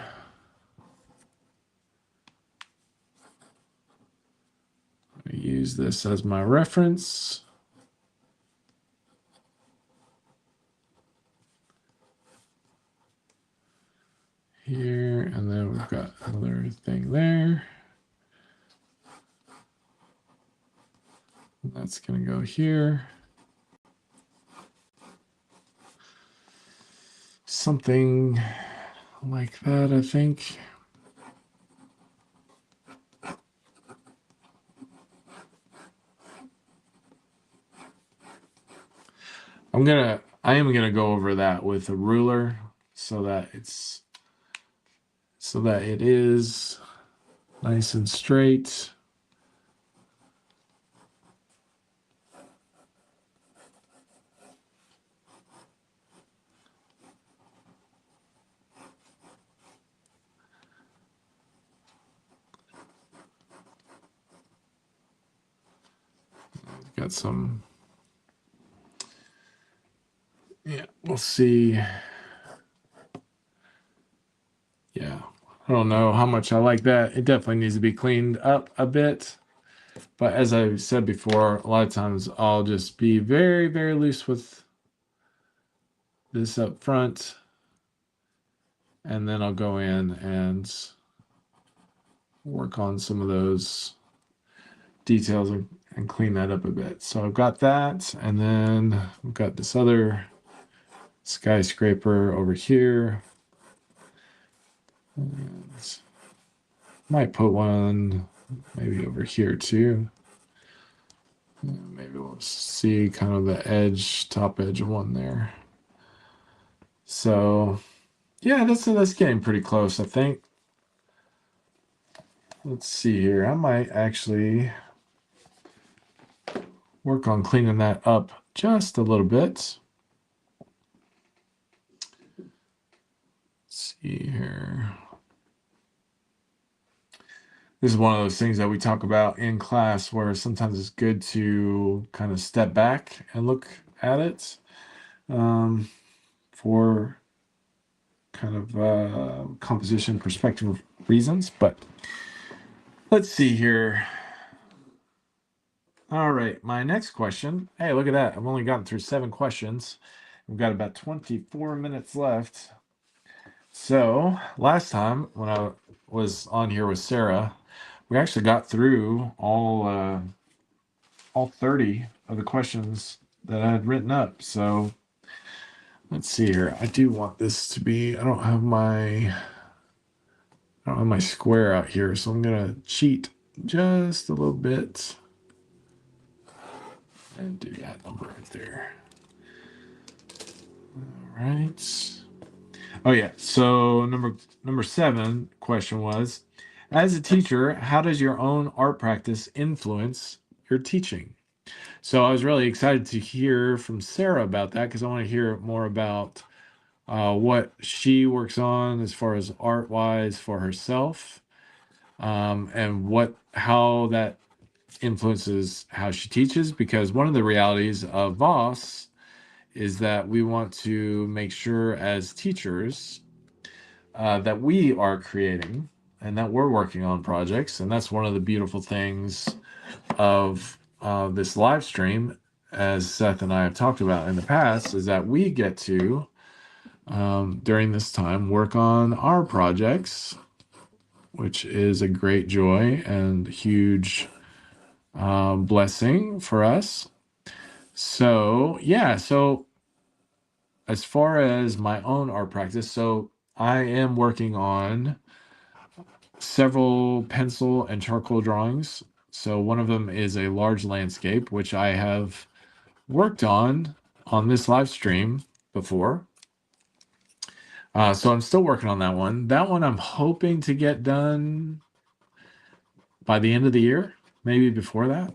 use this as my reference. Here, and then we've got another thing there. That's going to go here. Something like that, I think. I am gonna go over that with a ruler so that it is nice and straight. Got some, yeah, we'll see. Yeah, I don't know how much I like that. It definitely needs to be cleaned up a bit. But as I said before, a lot of times I'll just be very, very loose with this up front and then I'll go in and work on some of those details and clean that up a bit. So I've got that, and then we've got this other skyscraper over here. And might put one maybe over here too. Maybe we'll see kind of the edge, top edge of one there. So yeah, that's getting pretty close, I think. Let's see here. I might actually work on cleaning that up just a little bit. Let's see here. This is one of those things that we talk about in class where sometimes it's good to kind of step back and look at it for kind of composition perspective reasons. But let's see here. All right, my next question. Hey, look at that. I've only gotten through 7 questions. We've got about 24 minutes left. So last time when I was on here with Sarah, we actually got through all 30 of the questions that I had written up. So let's see here. I do want this to be, I don't have my square out here, so I'm gonna cheat just a little bit and do that number right there. All right. Oh yeah. So number 7 question was, as a teacher, how does your own art practice influence your teaching? So I was really excited to hear from Sarah about that because I want to hear more about what she works on as far as art-wise for herself, and how that influences how she teaches. Because one of the realities of VAAS is that we want to make sure as teachers that we are creating and that we're working on projects. And that's one of the beautiful things of this live stream, as Seth and I have talked about in the past, is that we get to, during this time, work on our projects, which is a great joy and huge blessing for us. So, yeah, so as far as my own art practice, so I am working on several pencil and charcoal drawings. So one of them is a large landscape, which I have worked on this live stream before. So I'm still working on that one. That one I'm hoping to get done by the end of the year, maybe before that.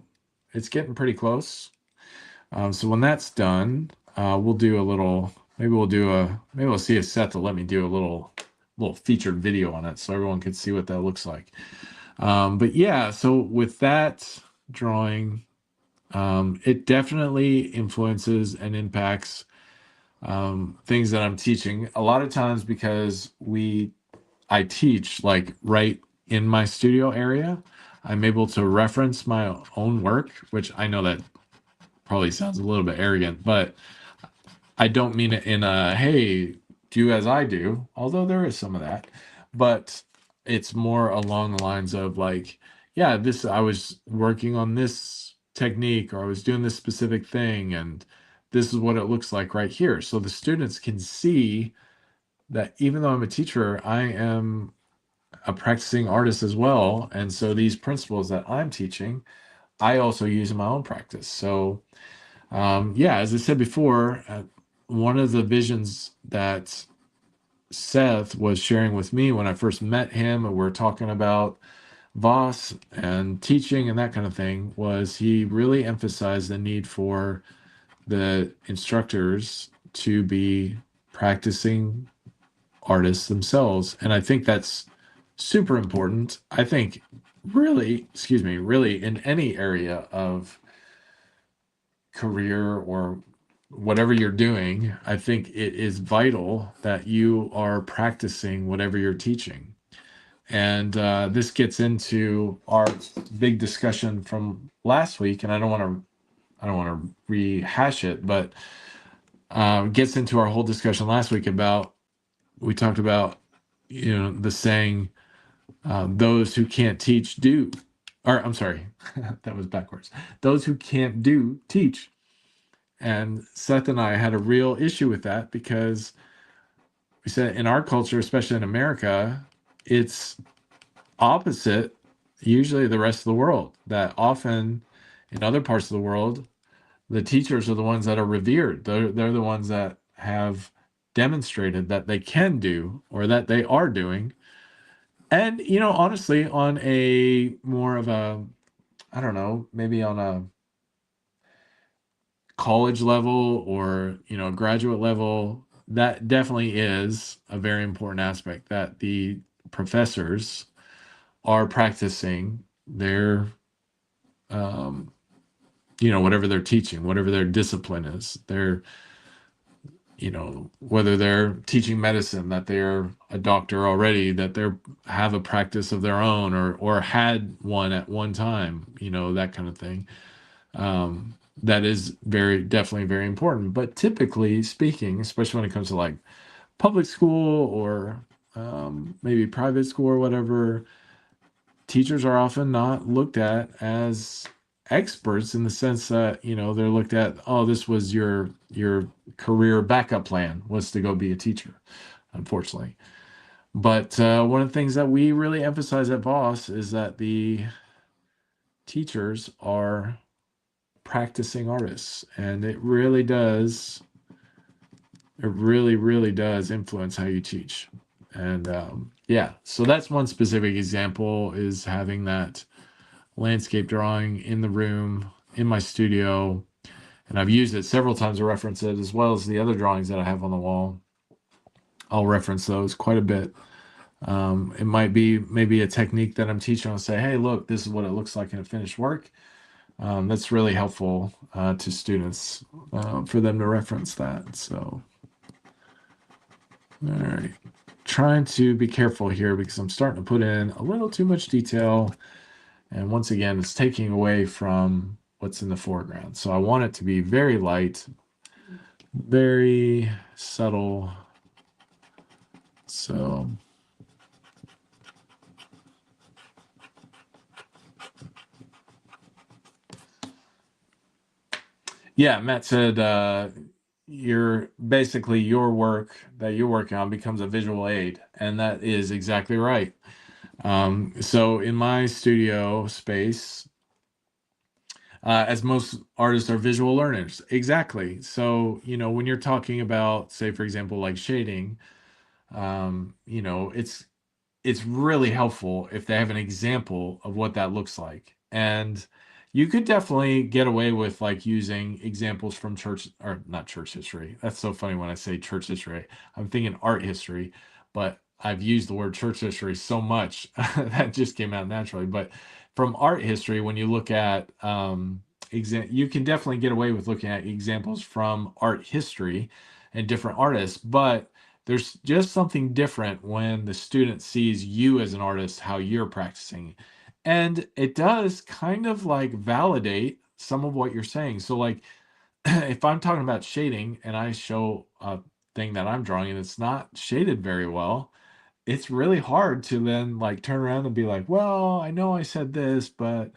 It's getting pretty close. So when that's done, we'll do a little, maybe we'll see if Seth will let me do a little featured video on it so everyone can see what that looks like. But yeah, so with that drawing, it definitely influences and impacts things that I'm teaching a lot of times because I teach like right in my studio area. I'm able to reference my own work, which I know that probably sounds a little bit arrogant, but I don't mean it in a, hey, do as I do, although there is some of that, but it's more along the lines of like, yeah, I was working on this technique, or I was doing this specific thing, and this is what it looks like right here. So the students can see that even though I'm a teacher, I am a practicing artist as well. And so these principles that I'm teaching, I also use in my own practice. So yeah, as I said before, one of the visions that Seth was sharing with me when I first met him, and we're talking about VAAS and teaching and that kind of thing, was he really emphasized the need for the instructors to be practicing artists themselves. And I think that's super important. I think really in any area of career or whatever you're doing, I think it is vital that you are practicing whatever you're teaching. And this gets into our big discussion from last week, and I don't want to rehash it, but gets into our whole discussion last week about, we talked about the saying, those who can't teach do, or I'm sorry, that was backwards. Those who can't do teach. And Seth and I had a real issue with that because we said in our culture, especially in America, it's opposite usually the rest of the world. That often in other parts of the world, the teachers are the ones that are revered. They're the ones that have demonstrated that they can do or that they are doing. And, honestly, on a more of a, I don't know, maybe on a college level or, graduate level, that definitely is a very important aspect that the professors are practicing their, um, whatever they're teaching, whatever their discipline is. They're, whether they're teaching medicine, that they're a doctor already, that they have a practice of their own or had one at one time, that kind of thing. That is definitely very important. But typically speaking, especially when it comes to like public school or maybe private school or whatever, teachers are often not looked at as experts in the sense that they're looked at, oh, this was your career backup plan was to go be a teacher, unfortunately. But one of the things that we really emphasize at VAAS is that the teachers are practicing artists, and it really really does influence how you teach. And yeah, so that's one specific example, is having that landscape drawing in the room in my studio, and I've used it several times to reference it, as well as the other drawings that I have on the wall. I'll reference those quite a bit. It might be maybe a technique that I'm teaching. I'll say, hey, look, this is what it looks like in a finished work. That's really helpful to students for them to reference that. So, all right. Trying to be careful here because I'm starting to put in a little too much detail. And once again, it's taking away from what's in the foreground. So I want it to be very light, very subtle. So yeah, Matt said your work that you're working on becomes a visual aid, and that is exactly right. So in my studio space, as most artists are visual learners, exactly. So when you're talking about, say, for example, like shading, it's really helpful if they have an example of what that looks like. And you could definitely get away with like using examples from church, or not church history. That's so funny when I say church history. I'm thinking art history, but I've used the word church history so much that just came out naturally. But from art history, when you look at you can definitely get away with looking at examples from art history and different artists, but there's just something different when the student sees you as an artist, how you're practicing. And it does kind of like validate some of what you're saying. So like if I'm talking about shading and I show a thing that I'm drawing and it's not shaded very well, it's really hard to then like turn around and be like, well, I know I said this, but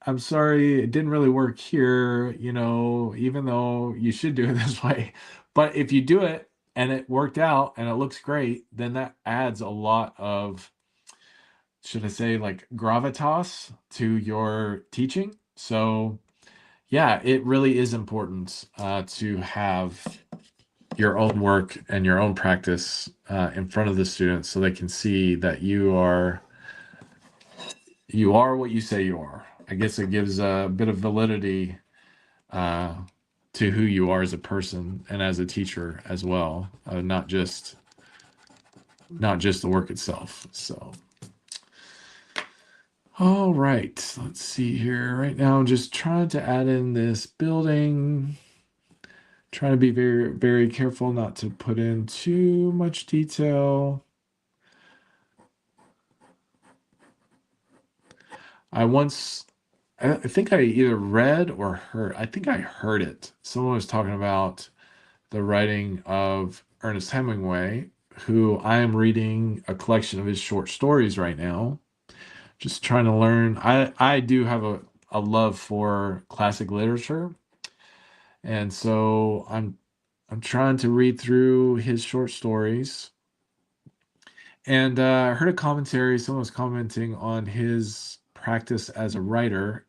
I'm sorry, it didn't really work here, even though you should do it this way. But if you do it and it worked out and it looks great, then that adds a lot of, should I say, like gravitas to your teaching. So yeah, it really is important to have your own work and your own practice in front of the students so they can see that you are what you say you are. I guess it gives a bit of validity to who you are as a person and as a teacher as well, not just the work itself. So, all right, let's see here. Right now, I'm just trying to add in this building. Trying to be very, very careful not to put in too much detail. I think I either read or heard, I think I heard it. Someone was talking about the writing of Ernest Hemingway, who I am reading a collection of his short stories right now. Just trying to learn. I do have a love for classic literature, and so I'm trying to read through his short stories. And I heard a commentary. Someone was commenting on his practice as a writer.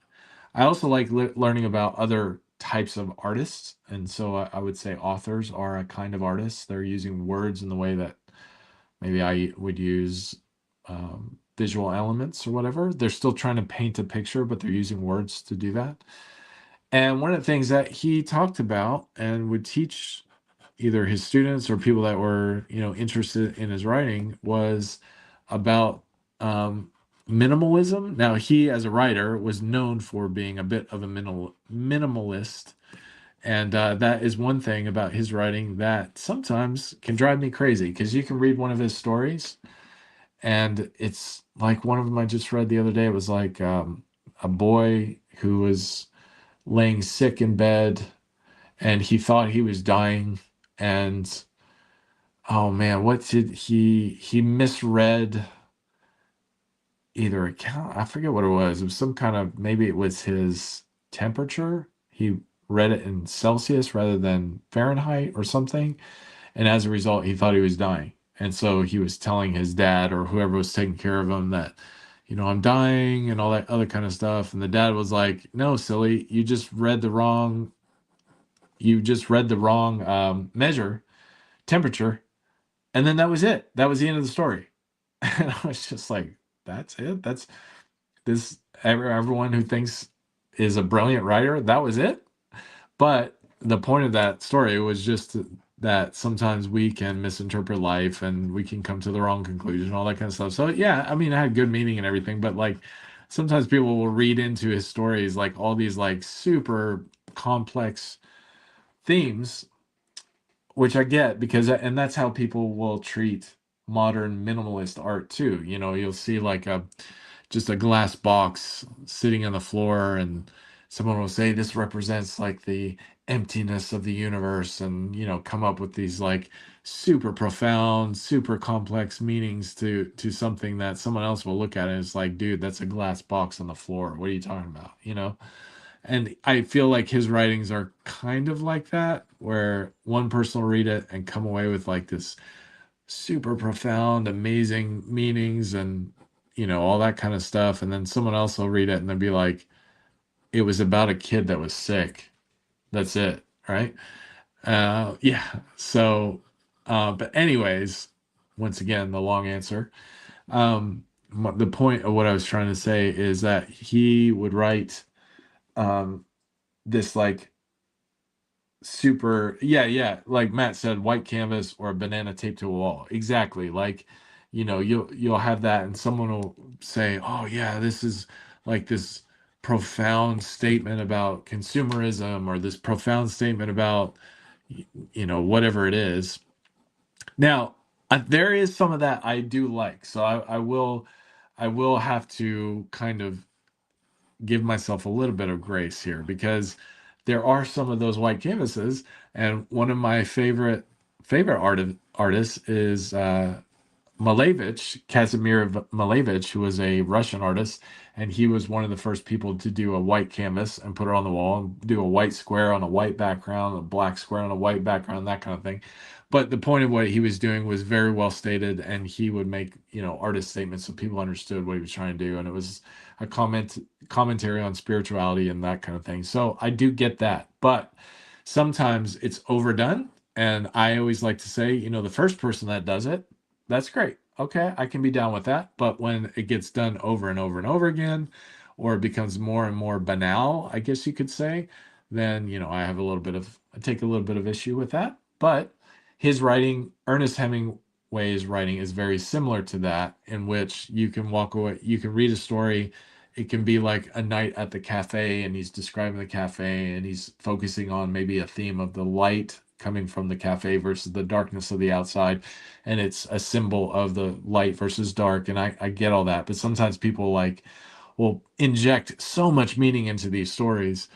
I also like learning about other types of artists, and so I would say authors are a kind of artist. They're using words in the way that maybe I would use visual elements or whatever. They're still trying to paint a picture, but they're using words to do that. And one of the things that he talked about and would teach either his students or people that were, interested in his writing was about minimalism. Now, he, as a writer, was known for being a bit of a minimalist. And that is one thing about his writing that sometimes can drive me crazy, because you can read one of his stories and it's like one of them I just read the other day. It was like a boy who was laying sick in bed and he thought he was dying. And oh man, what did he misread either account? I forget what it was. It was some kind of, maybe it was his temperature. He read it in Celsius rather than Fahrenheit or something. And as a result, he thought he was dying. And so he was telling his dad or whoever was taking care of him that, I'm dying and all that other kind of stuff. And the dad was like, no, silly, you just read the wrong measure, temperature. And then that was it. That was the end of the story. And I was just like, that's it. That's this, everyone who thinks is a brilliant writer. That was it. But the point of that story was just that sometimes we can misinterpret life and we can come to the wrong conclusion, all that kind of stuff. So yeah, I mean, it had good meaning and everything, but like sometimes people will read into his stories like all these like super complex themes, which I get, because and that's how people will treat modern minimalist art too. You'll see like just a glass box sitting on the floor, and someone will say this represents like the emptiness of the universe, and come up with these like super profound, super complex meanings to something that someone else will look at and it's like, dude, that's a glass box on the floor, what are you talking about? And I feel like his writings are kind of like that, where one person will read it and come away with like this super profound, amazing meanings and, all that kind of stuff. And then someone else will read it and they'll be like, it was about a kid that was sick. That's it. Right. Yeah. So, but anyways, once again, the long answer. The point of what I was trying to say is that he would write this like super, yeah, like Matt said, white canvas or a banana taped to a wall. Exactly. Like, you'll have that and someone will say, oh yeah, this is like this profound statement about consumerism, or this profound statement about whatever it is. Now, there is some of that I do like. So I will have to kind of give myself a little bit of grace here, because there are some of those white canvases, and one of my favorite artists is Malevich, Kazimir Malevich, who was a Russian artist, and he was one of the first people to do a white canvas and put it on the wall and do a white square on a white background, a black square on a white background, that kind of thing. But the point of what he was doing was very well stated, and he would make, artist statements so people understood what he was trying to do, and it was a commentary on spirituality and that kind of thing. So I do get that, but sometimes it's overdone, and I always like to say, the first person that does it, that's great. Okay, I can be down with that. But when it gets done over and over and over again, or it becomes more and more banal, I guess you could say, then, I take a little bit of issue with that. But his writing, Ernest Hemingway's writing, is very similar to that, in which you can walk away, you can read a story. It can be like a night at the cafe, and he's describing the cafe, and he's focusing on maybe a theme of the light coming from the cafe versus the darkness of the outside, and it's a symbol of the light versus dark. And I get all that, but sometimes people like will inject so much meaning into these stories,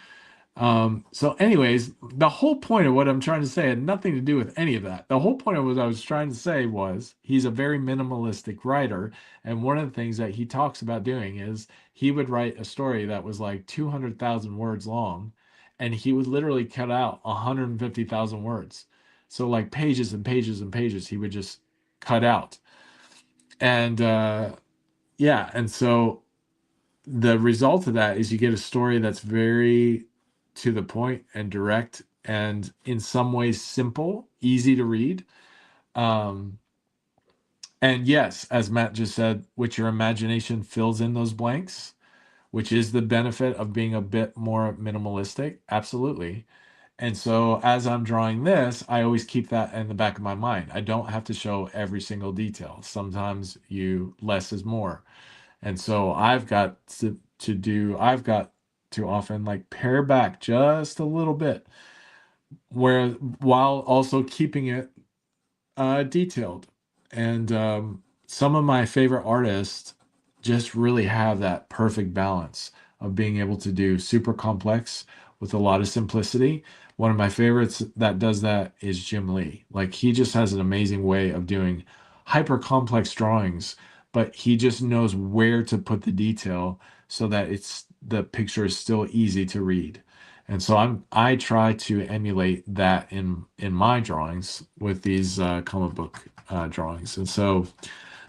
So anyways, the whole point of what I'm trying to say had nothing to do with any of that. The whole point of what I was trying to say was he's a very minimalistic writer. And one of the things that he talks about doing is he would write a story that was like 200,000 words long, and he would literally cut out 150,000 words. So like pages and pages and pages, he would just cut out. And yeah, and so the result of that is you get a story that's very to the point and direct and in some ways simple, easy to read. Um, and yes, as Matt just said, which your imagination fills in those blanks, which is the benefit of being a bit more minimalistic. Absolutely. And so as I'm drawing this, I always keep that in the back of my mind. I don't have to show every single detail. Sometimes less is more. And so I've got to often like pare back just a little bit where while also keeping it detailed. And some of my favorite artists just really have that perfect balance of being able to do super complex with a lot of simplicity. One of my favorites that does that is Jim Lee. Like he just has an amazing way of doing hyper complex drawings, but he just knows where to put the detail so that the picture is still easy to read. And so I try to emulate that in my drawings with these comic book drawings. And so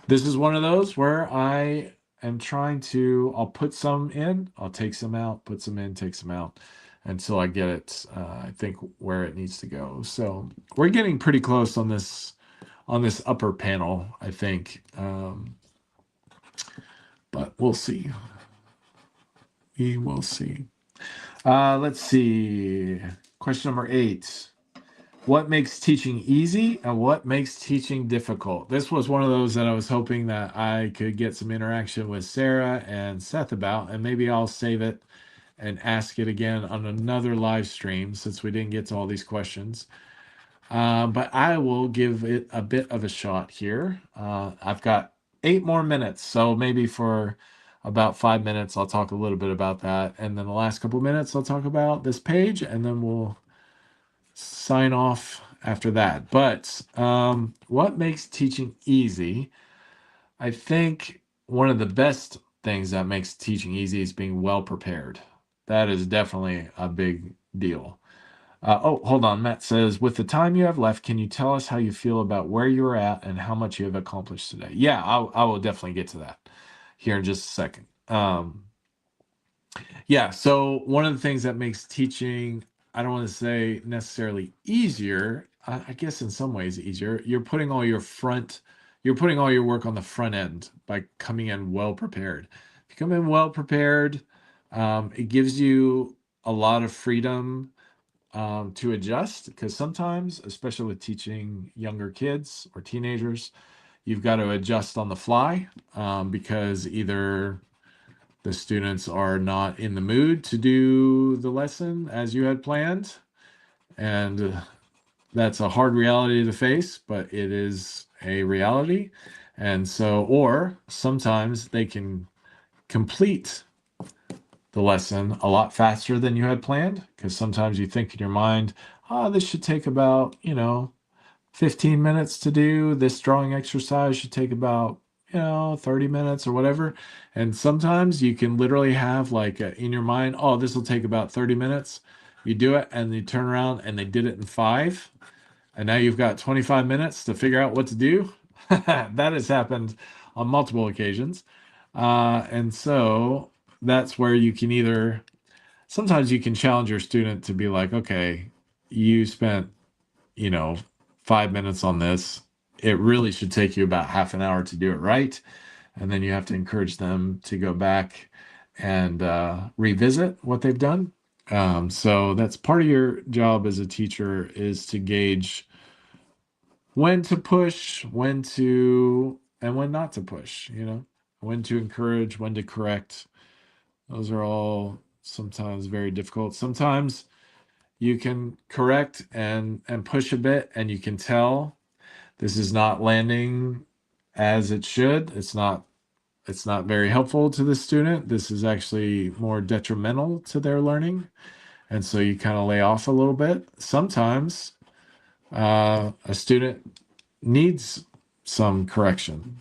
this is one of those where I am trying to, I'll put some in, I'll take some out, put some in, take some out until I get it, I think, where it needs to go. So we're getting pretty close on this upper panel, I think. But we'll see. We will see. Let's see. Question number 8. What makes teaching easy and what makes teaching difficult? This was one of those that I was hoping that I could get some interaction with Sarah and Seth about, and maybe I'll save it and ask it again on another live stream since we didn't get to all these questions. But I will give it a bit of a shot here. I've got 8 more minutes, so maybe for about 5 minutes, I'll talk a little bit about that. And then the last couple minutes, I'll talk about this page, and then we'll sign off after that. But what makes teaching easy? I think one of the best things that makes teaching easy is being well prepared. That is definitely a big deal. Oh, hold on. Matt says, with the time you have left, can you tell us how you feel about where you're at and how much you have accomplished today? Yeah, I will definitely get to that here in just a second. Yeah, so one of the things that makes teaching, I don't want to say necessarily easier, I guess in some ways easier, you're putting all your work on the front end by coming in well prepared. If you come in well prepared, it gives you a lot of freedom to adjust, because sometimes, especially with teaching younger kids or teenagers, you've got to adjust on the fly because either the students are not in the mood to do the lesson as you had planned, and that's a hard reality to face, but it is a reality. And so, or sometimes they can complete the lesson a lot faster than you had planned, because sometimes you think in your mind, this should take about 15 minutes to do. This drawing exercise should take about 30 minutes or whatever. And sometimes you can literally have like in your mind, this will take about 30 minutes. You do it and you turn around and they did it in 5, and now you've got 25 minutes to figure out what to do. That has happened on multiple occasions. And so that's where you can sometimes you can challenge your student to be like, okay, you spent 5 minutes on this. It really should take you about half an hour to do it right. And then you have to encourage them to go back and revisit what they've done. So that's part of your job as a teacher, is to gauge when to push, and when not to push, when to encourage, when to correct. Those are all sometimes very difficult. Sometimes you can correct and push a bit, and you can tell this is not landing as it should. It's not very helpful to the student. This is actually more detrimental to their learning. And so you kind of lay off a little bit. Sometimes a student needs some correction.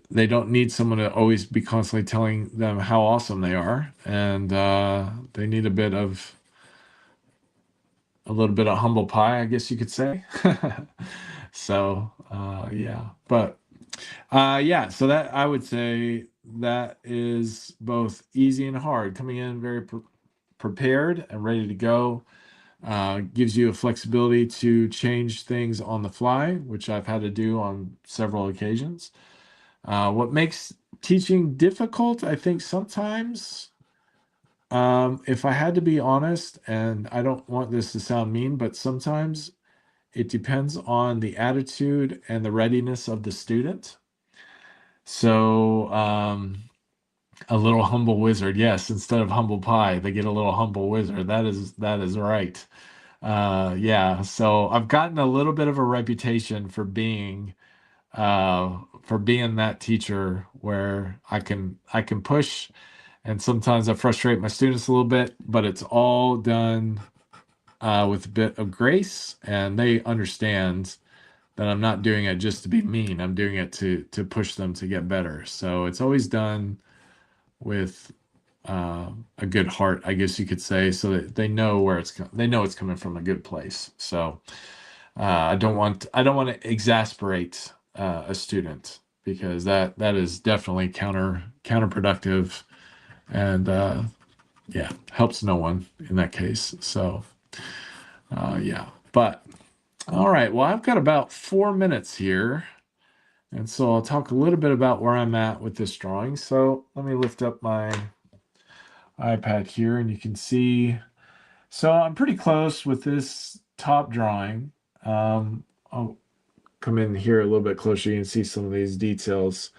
They don't need someone to always be constantly telling them how awesome they are, and they need a little bit of humble pie, I guess you could say. So yeah, but yeah, so that I would say that is both easy and hard. Coming in very prepared and ready to go gives you a flexibility to change things on the fly, which I've had to do on several occasions. What makes teaching difficult, I think sometimes, if I had to be honest, and I don't want this to sound mean, but sometimes it depends on the attitude and the readiness of the student. So, a little humble wizard, yes, instead of humble pie, they get a little humble wizard. That is right. Yeah, so I've gotten a little bit of a reputation for being that teacher where I can push, and sometimes I frustrate my students a little bit, but it's all done with a bit of grace, and they understand that I'm not doing it just to be mean. I'm doing it to push them to get better. So it's always done with a good heart, I guess you could say, so that they know they know it's coming from a good place. So I don't want to exasperate a student, because that is definitely counterproductive, and yeah, helps no one in that case. So yeah, but all right. Well, I've got about 4 minutes here, and so I'll talk a little bit about where I'm at with this drawing. So let me lift up my iPad here, and you can see. So I'm pretty close with this top drawing. I'll come in here a little bit closer. You can see some of these details.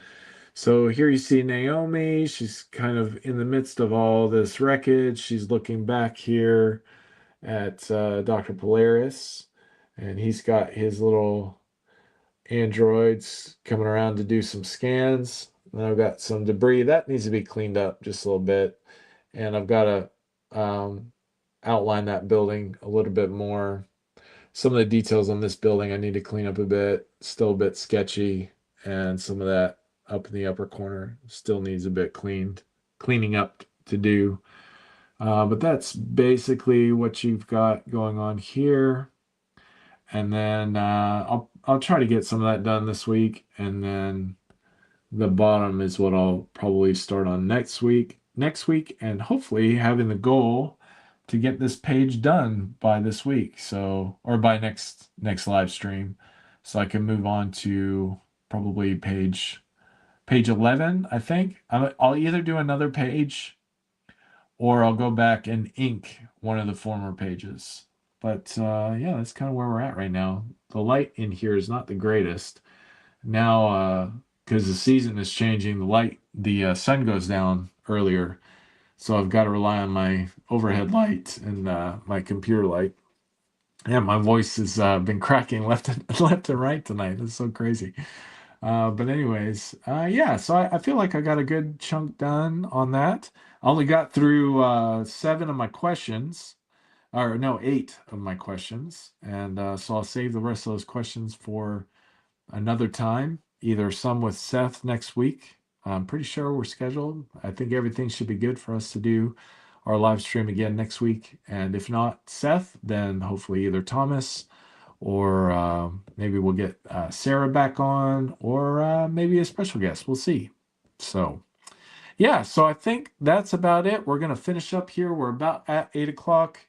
So here you see Naomi. She's kind of in the midst of all this wreckage. She's looking back here at Dr. Polaris, and he's got his little androids coming around to do some scans. And I've got some debris that needs to be cleaned up just a little bit. And I've got to outline that building a little bit more. Some of the details on this building I need to clean up a bit, still a bit sketchy, and some of that up in the upper corner still needs a bit cleaning up to do. But that's basically what you've got going on here. And then I'll try to get some of that done this week, and then the bottom is what I'll probably start on next week, and hopefully having the goal to get this page done by this week, so, or by next live stream, so I can move on to probably page 11. I think I'll either do another page, or I'll go back and ink one of the former pages. But yeah, that's kind of where we're at right now. The light in here is not the greatest now, because the season is changing. The sun goes down earlier, so I've got to rely on my overhead light and my computer light. Yeah, my voice has been cracking left and right tonight. It's so crazy. But anyways, yeah, so I feel like I got a good chunk done on that. I only got through 7 of my questions, or no, 8 of my questions. And so I'll save the rest of those questions for another time, either some with Seth next week. I'm pretty sure we're scheduled. I think everything should be good for us to do our live stream again next week. And if not Seth, then hopefully either Thomas, or maybe we'll get Sarah back on, or maybe a special guest. We'll see. So yeah, so I think that's about it. We're going to finish up here. We're about at 8 o'clock.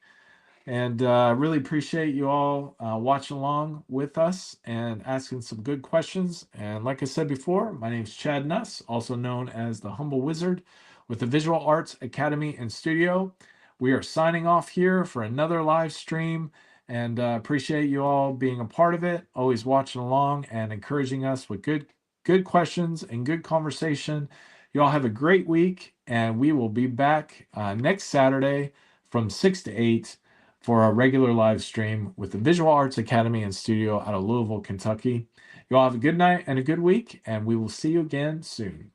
And I really appreciate you all watching along with us and asking some good questions. And like I said before, my name is Chad Nuss, also known as the Humble Wizard with the Visual Arts Academy and Studio. We are signing off here for another live stream, and appreciate you all being a part of it, always watching along and encouraging us with good questions and good conversation. You all have a great week, and we will be back next Saturday from 6 to 8 for our regular live stream with the Visual Arts Academy and Studio out of Louisville, Kentucky. You all have a good night and a good week, and we will see you again soon.